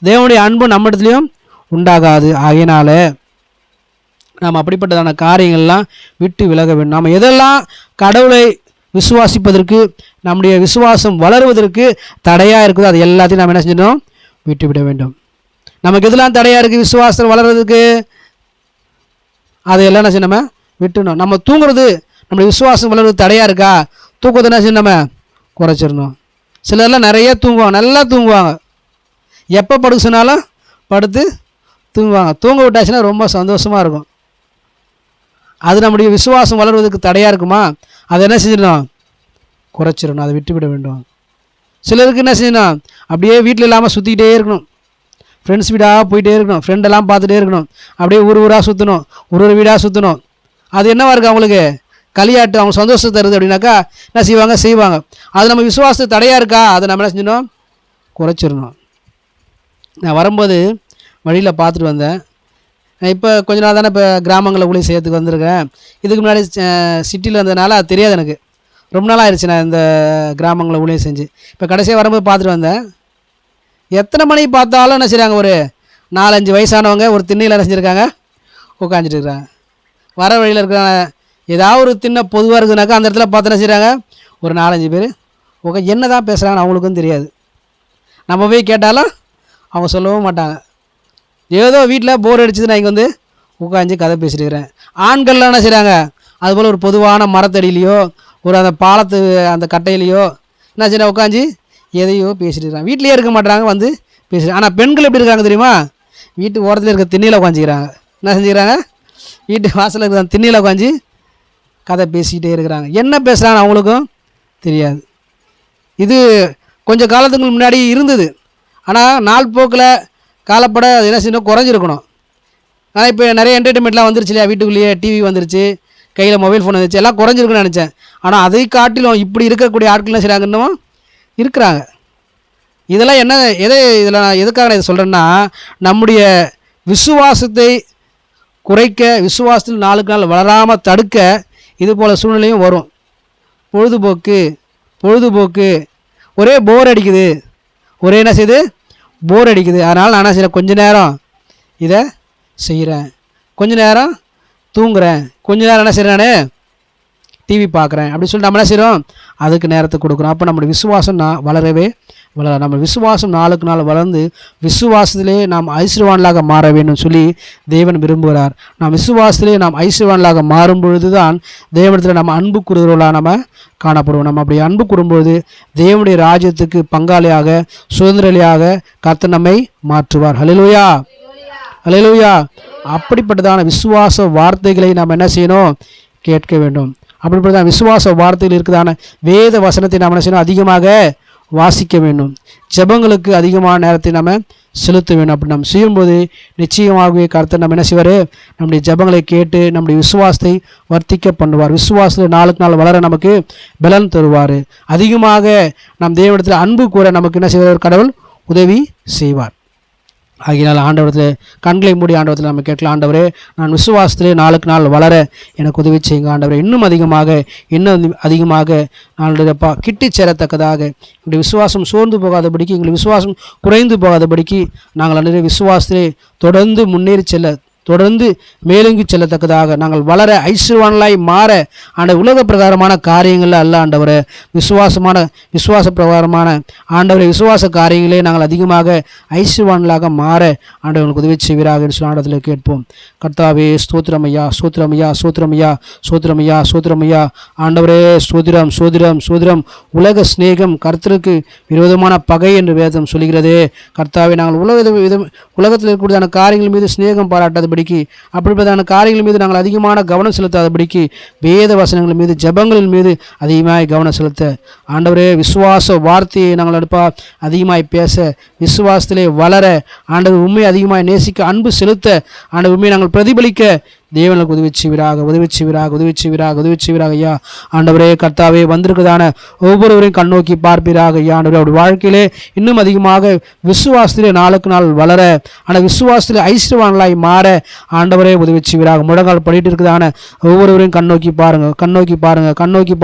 தேவனுடைய அன்பு நம்ம இடத்துலையும் உண்டாகாது. ஆகையினால நாம் அப்படிப்பட்டதான காரியங்கள்லாம் விட்டு விலக வேண்டும். நாம் எதெல்லாம் கடவுளை விசுவாசிப்பதற்கு, நம்முடைய விசுவாசம் வளருவதற்கு தடையாக இருக்குதோ அது எல்லாத்தையும் நாம் என்ன செஞ்சிடணும்? விட்டுவிட வேண்டும். நமக்கு எதெல்லாம் தடையாக இருக்குது விசுவாசம் வளர்கிறதுக்கு, அதையெல்லாம் என்ன செய்யணும்? நம்ம விட்டுணும். நம்ம தூங்குறது நம்மளுடைய விசுவாசம் வளர்கிறது தடையாக இருக்கா? தூக்கத்தை என்ன செய்யணும்? நம்ம குறைச்சிடணும். சிலர்லாம் நிறைய தூங்குவாங்க, நல்லா தூங்குவாங்க, எப்போ படுக்க சொன்னாலும் படுத்து தூங்குவாங்க. தூங்க விட்டாச்சுன்னா ரொம்ப சந்தோஷமாக இருக்கும். அது நம்முடைய விசுவாசம் வளர்வதற்கு தடையாக இருக்குமா? அதை என்ன செஞ்சிடணும்? குறைச்சிடணும், அதை விட்டுவிட வேண்டும். சிலருக்கு என்ன செய்யணும்? அப்படியே வீட்டில் இல்லாமல் சுற்றிக்கிட்டே இருக்கணும், ஃப்ரெண்ட்ஸ் வீடாக போயிட்டே இருக்கணும், ஃப்ரெண்டெல்லாம் பார்த்துட்டே இருக்கணும், அப்படியே ஊராக சுற்றணும், ஒரு வீடாக சுற்றணும். அது என்னவா இருக்குது அவங்களுக்கு? களியாட்டு. அவங்க சந்தோஷத்தை தருது அப்படின்னாக்கா என்ன செய்வாங்க. அது நம்ம விசுவாசத்துக்கு தடையாக இருக்கா? அதை நம்ம என்ன செஞ்சணும்? குறைச்சிடணும். நான் வரும்போது வழியில் பார்த்துட்டு வந்தேன். இப்போ கொஞ்ச நாள் தானே இப்போ கிராமங்களில் ஊழியம் செய்யறதுக்கு வந்திருக்கேன். இதுக்கு முன்னாடி சிட்டியில் வந்ததுனால அது தெரியாது எனக்கு. ரொம்ப நாள் ஆயிடுச்சு நான் இந்த கிராமங்களில் ஊழியம் செஞ்சு. இப்போ கடைசியாக வரும்போது பார்த்துட்டு வந்தேன். எத்தனை மணிக்கு பார்த்தாலும் என்ன செய்கிறாங்க? ஒரு 4-5 வயசானவங்க ஒரு திண்ணையில் என்ன செஞ்சுருக்காங்க? உட்காந்துட்டு இருக்கிறாங்க. வர வழியில் இருக்கிறாங்க. ஏதாவது ஒரு திண்ணை பொதுவாக இருக்குதுனாக்கா அந்த இடத்துல பார்த்து என்ன செய்கிறாங்க? ஒரு 4-5 பேர் என்ன தான் பேசுகிறாங்கன்னு அவங்களுக்கும் தெரியாது. நம்ம போய் கேட்டாலும் அவங்க சொல்லவும் மாட்டாங்க. ஏதோ வீட்டில் போர் அடிச்சது, நான் இங்கே வந்து உட்காந்து கதை பேசிட்டு இருக்கிறேன். ஆண்கள்லாம் என்ன செய்கிறாங்க? அதுபோல் ஒரு பொதுவான மரத்தடியிலையோ ஒரு அந்த பாலத்து அந்த கட்டையிலையோ என்ன செய்யணும்? உட்காந்து எதையோ பேசிட்டு இருக்கிறாங்க. வீட்லேயே இருக்க மாட்டாங்க, வந்து பேசுகிறாங்க. ஆனால் பெண்கள் எப்படி இருக்காங்க தெரியுமா? வீட்டு ஓரத்தில் இருக்க திண்ணையில் உட்காந்துக்கிறாங்க. என்ன செஞ்சுக்கிறாங்க? வீட்டு வாசலில் இருக்கிற திண்ணையில் உட்காந்து கதை பேசிக்கிட்டே இருக்கிறாங்க. என்ன பேசுகிறாங்க அவங்களுக்கும் தெரியாது. இது கொஞ்சம் காலத்துக்கு முன்னாடி இருந்தது. ஆனால் நாள் போக்கில் காலப்பட அது என்ன செய்யணும்? குறைஞ்சிருக்கணும். ஆனால் இப்போ நிறைய என்டர்டெயின்மெண்ட்லாம் வந்துருச்சு இல்லையா? வீட்டுக்குள்ளேயே டிவி வந்துருச்சு, கையில் மொபைல் ஃபோன் வந்துருச்சு, எல்லாம் குறைஞ்சிருக்குன்னு நினச்சேன். ஆனால் அதை காட்டிலும் இப்படி இருக்கக்கூடிய ஆட்கள் என்ன செய்கிறாங்க? இன்னும் இருக்கிறாங்க. இதெல்லாம் என்ன இதில் நான் எதுக்காக நான் இதை சொல்கிறேன்னா, நம்முடைய விசுவாசத்தை குறைக்க, விசுவாசத்தில் நாளுக்கு நாள் வளராமல் தடுக்க இது போல் சூழ்நிலையும் வரும். பொழுதுபோக்கு ஒரே போர் அடிக்குது, ஒரே என்ன செய்யுது? போர் அடிக்குது. அதனால் நான் என்ன செய்கிறேன்? கொஞ்ச நேரம் இதை செய்கிறேன், கொஞ்ச நேரம் தூங்குறேன், கொஞ்ச நேரம் என்ன செய்கிறேன்? நான் டிவி பார்க்குறேன் அப்படின்னு சொல்லிட்டு நம்ம என்ன செய்கிறோம்? அதுக்கு நேரத்தை கொடுக்குறோம். அப்போ நம்மளுடைய விசுவாசம் வளரவே வளர, நம்ம விசுவாசம் நாளுக்கு நாள் வளர்ந்து விசுவாசத்திலே நாம் ஐஸ்வர்யவான்களாக மாற வேண்டும் சொல்லி தேவன் விரும்புகிறார். நாம் விசுவாசத்திலே நாம் ஐஸ்வர்யவான்களாக மாறும் பொழுது தான் தேவனிடத்தில் நம்ம அன்பு கூறுகிறவர்களாக நம்ம காணப்படுவோம். நம்ம அப்படி அன்பு கூறும்பொழுது தேவனுடைய ராஜ்யத்துக்கு பங்காளியாக, சுதந்திரலியாக கர்த்தர் நம்மை மாற்றுவார். ஹல்லேலூயா, ஹல்லேலூயா. அப்படிப்பட்டதான விசுவாச வார்த்தைகளை நாம் என்ன செய்யணும்? கேட்க வேண்டும். அப்படிப்பட்டதான் விசுவாச வார்த்தைகள் இருக்குதான வேத வசனத்தை நாம் என்ன செய்யணும்? அதிகமாக வாசிக்க வேண்டும். ஜெபங்களுக்கு அதிகமான நேரத்தை நம்ம செலுத்த வேண்டும். அப்படி நம்ம செய்யும்போது நிச்சயமாகவே கர்த்தர் நம்ம என்ன செய்வார்? நம்முடைய ஜெபங்களை கேட்டு நம்முடைய விசுவாசத்தை வர்த்திக்க பண்ணுவார். விசுவாசத்தில் நாளுக்கு நாள் வளர நமக்கு பலன் தருவார். அதிகமாக நம் தேவனிடத்தில் அன்பு கூற நமக்கு என்ன செய்வார்? கடவுள் உதவி செய்வார். ஆகினால் ஆண்டவரத்தில் கண்களை மூடி ஆண்டவரத்தில் நம்ம கேட்கலாம். ஆண்டவரே, நான் விசுவாசத்திலே நாளுக்கு நாள் வளர எனக்கு உதவி செய்யுங்க ஆண்டவரே. இன்னும் அதிகமாக நாளுடைய கிட்டி சேரத்தக்கதாக எங்களுடைய விசுவாசம் சோர்ந்து போகாதபடிக்கு, எங்களுடைய விசுவாசம் குறைந்து போகாதபடிக்கு நாங்கள் நிறைய விசுவாசத்திலே தொடர்ந்து முன்னேறி செல்ல தொடர்ந்து மேலுங்கி செல்லத்தக்கதாக நாங்கள் வளர ஐஸ்வர்வான்களாய் மாற உலக பிரகாரமான காரியங்களில் அல்ல ஆண்டவரே, விசுவாச பிரகாரமான ஆண்டவரை விசுவாச காரியங்களே நாங்கள் அதிகமாக ஐஸ்வர்வான்களாக மாற ஆண்டவர்களுக்கு உதவி செய்வீராக என்று சொல்லி ஆண்டத்தில் கேட்போம். கர்த்தாவே ஸ்தோத்திரமையா, ஸ்தோத்திரமையா, ஸ்தோத்திரமையா, ஸ்தோத்திரமையா, ஸ்தோத்திரமையா. ஆண்டவரே ஸ்தோத்திரம், ஸ்தோத்திரம், ஸ்தோத்திரம். உலக சிநேகம் கர்த்தருக்கு விரோதமான பகை என்று வேதம் சொல்கிறதே. கர்த்தாவே, நாங்கள் உலகத்தில் இருக்கக்கூடியதான காரியங்கள் மீது சிநேகம் பாராட்டாதபடிக்கு, அப்படிப்பட்டதான காரியங்கள் மீது நாங்கள் அதிகமான கவனம் செலுத்தாதபடிக்கு, வேத வசனங்கள் மீது ஜெபங்களின் மீது அதிகமாய் கவனம் செலுத்த ஆண்டவரே, விசுவாச வார்த்தையை நாங்கள் அதிகமாய் பேச, விசுவாசத்திலே வளர, ஆண்டவர் உண்மையை அதிகமாய் நேசிக்க, அன்பு செலுத்த, ஆண்டவர் உண்மையை நாங்கள் பிரதிபலிக்க தேவனுக்கு உதவி செய்வீராக ஐயா. ஆண்டவரே கர்த்தாவே, வந்திருக்கிறதான ஒவ்வொருவரையும் கண்ணோக்கி பார்ப்பீராக ஐயா. ஆண்டவரே, அவருடைய வாழ்க்கையிலே இன்னும் அதிகமாக விசுவாசத்திலே நாளுக்கு நாள் வளர, ஆனால் விசுவாசத்திலே ஐஸ்வர்வான்களாய் மாற ஆண்டவரே உதவி செய்வீராக. முழங்கால் படிட்டு இருக்குதான ஒவ்வொருவரையும் கண்ணோக்கி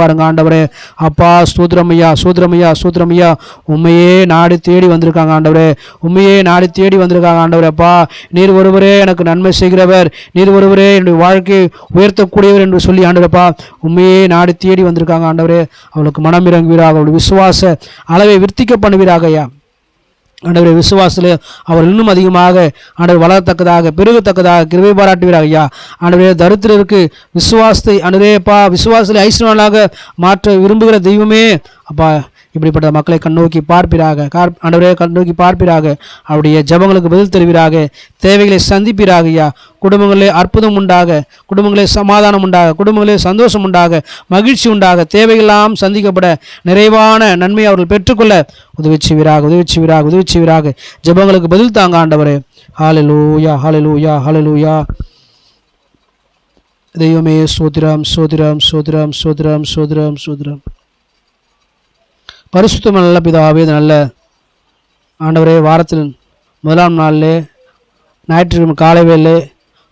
பாருங்க ஆண்டவரே. அப்பா ஸ்தோத்திரமையா, ஸ்தோத்திரமையா, ஸ்தோத்திரமையா. உண்மையே நாடி தேடி வந்திருக்காங்க ஆண்டவரே, உண்மையே நாடி தேடி வந்திருக்காங்க ஆண்டவரே. அப்பா, நீர் ஒருவரே எனக்கு நன்மை செய்கிறவர், நீர் ஒருவரே என்னுடைய வாழ்க்கையை உயர்த்தக்கூடியவர் என்று சொல்லி ஆண்டவரப்பா உண்மையே நாடி தேடி வந்திருக்காங்க ஆண்டவரே. அவளுக்கு மனம் இறங்குவீராக, அவளுடைய விசுவாச அளவை விருத்திக்க பண்ணுவீராக ஐயா. ஆண்டவரே, விசுவாசத்தில் அவர் இன்னும் அதிகமாக ஆண்டவர் வளரத்தக்கதாக, பெருகத்தக்கதாக கிருபை பாராட்டுவீராக ஐயா. ஆண்டவரே, தரித்திரருக்கு விசுவாசத்தை ஆண்டவரேப்பா விசுவாசத்தில் ஐஸ்வர்யவான்களாக மாற்ற விரும்புகிற தெய்வமே அப்பா, இப்படிப்பட்ட மக்களை கண்ணோக்கி பார்ப்பீராக. ஆண்டவரே, கண்ணோக்கி பார்ப்பீராக. அவருடைய ஜெபங்களுக்கு பதில் தருவீராக. தேவைகளை சந்திப்பீராக ஐயா. குடும்பங்களே அற்புதம் உண்டாக, குடும்பங்களே சமாதானம் உண்டாக, குடும்பங்களே சந்தோஷம் உண்டாக, மகிழ்ச்சி உண்டாக, தேவையெல்லாம் சந்திக்கப்பட, நிறைவான நன்மை அவர்கள் பெற்றுக்கொள்ள உதவி செய்வீராக. ஜெபங்களுக்கு பதில் தாங்க ஆண்டவரே. ஹல்லேலூயா, ஹல்லேலூயா, ஹல்லேலூயா. தெய்வமே ஸ்தோத்திரம், ஸ்தோத்திரம், ஸ்தோத்திரம், ஸ்தோத்திரம், ஸ்தோத்திரம், ஸ்தோத்திரம். பரிசுத்தம் நல்ல பிதாவே, நல்ல ஆண்டவரே, வாரத்தில் முதலாம் நாளிலே ஞாயிற்றுக்கிழமை காலை வேளை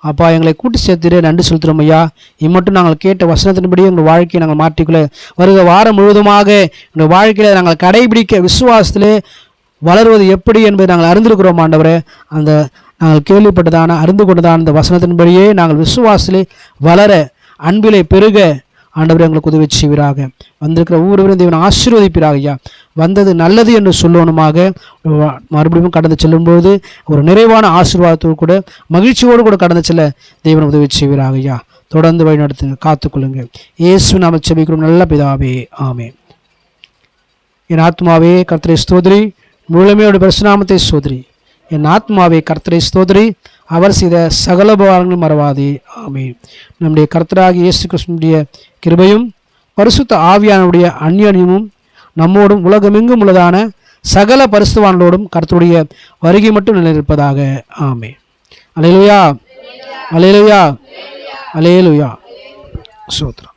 அப்பா எங்களை கூட்டி சேர்த்துட்டு நன்றி செலுத்துகிறோம் ஐயா. இம்மட்டும் நாங்கள் கேட்ட வசனத்தின்படி எங்கள் வாழ்க்கையை நாங்கள் மாற்றிக்கொள்ள வருகிற வாரம் முழுவதுமாக எங்கள் வாழ்க்கையில் நாங்கள் கடைபிடிக்க விசுவாசத்திலே வளருவது எப்படி என்பதை நாங்கள் அறிந்திருக்கிறோம் ஆண்டவரே. அந்த நாங்கள் கேள்விப்பட்டதான அறிந்து கொண்டதான அந்த வசனத்தின்படியே நாங்கள் விசுவாசத்திலே வளர, அன்பிலே பெருக ஆண்டவரே எங்களுக்கு உதவி செய்வீராக. வந்திருக்கிற ஒவ்வொருவரும் தேவன் ஆசீர்வதிப்பீராக ஐயா. வந்தது நல்லது என்று சொல்லணுமாக மறுபடியும் கடந்து செல்லும்போது ஒரு நிறைவான ஆசீர்வாதத்தோடு கூட மகிழ்ச்சியோடு கூட கடந்து செல்ல தேவன் உதவி செய்வீராக ஐயா. தொடர்ந்து வழி நடத்துங்க, காத்துக்கொள்ளுங்க. இயேசு நாம செபிக்கிறோம் நல்ல பிதாவே, ஆமென். என் ஆத்மாவே கர்த்தரை ஸ்தோத்திரி, முழுமையோட பரிசுநாமத்தை ஸ்தோத்திரி. என் ஆத்மாவே கர்த்தரை ஸ்தோத்திரி, அவர் செய்த சகல உபகாரங்களும் மறவாதே, ஆமென். நம்முடைய கர்த்தராகிய இயேசு கிறிஸ்துவினுடைய கிருபையும் பரிசுத்த ஆவியானுடைய அந்யோன்யமும் நம்மோடும் உலகமெங்கும் உள்ளதான சகல பரிசுத்தவான்களோடும் கர்த்தருடைய வருகை மட்டும் நிலைநிற்பதாக, ஆமென். அல்லேலூயா, அல்லேலூயா, அல்லேலூயா. ஸ்தோத்திரம்.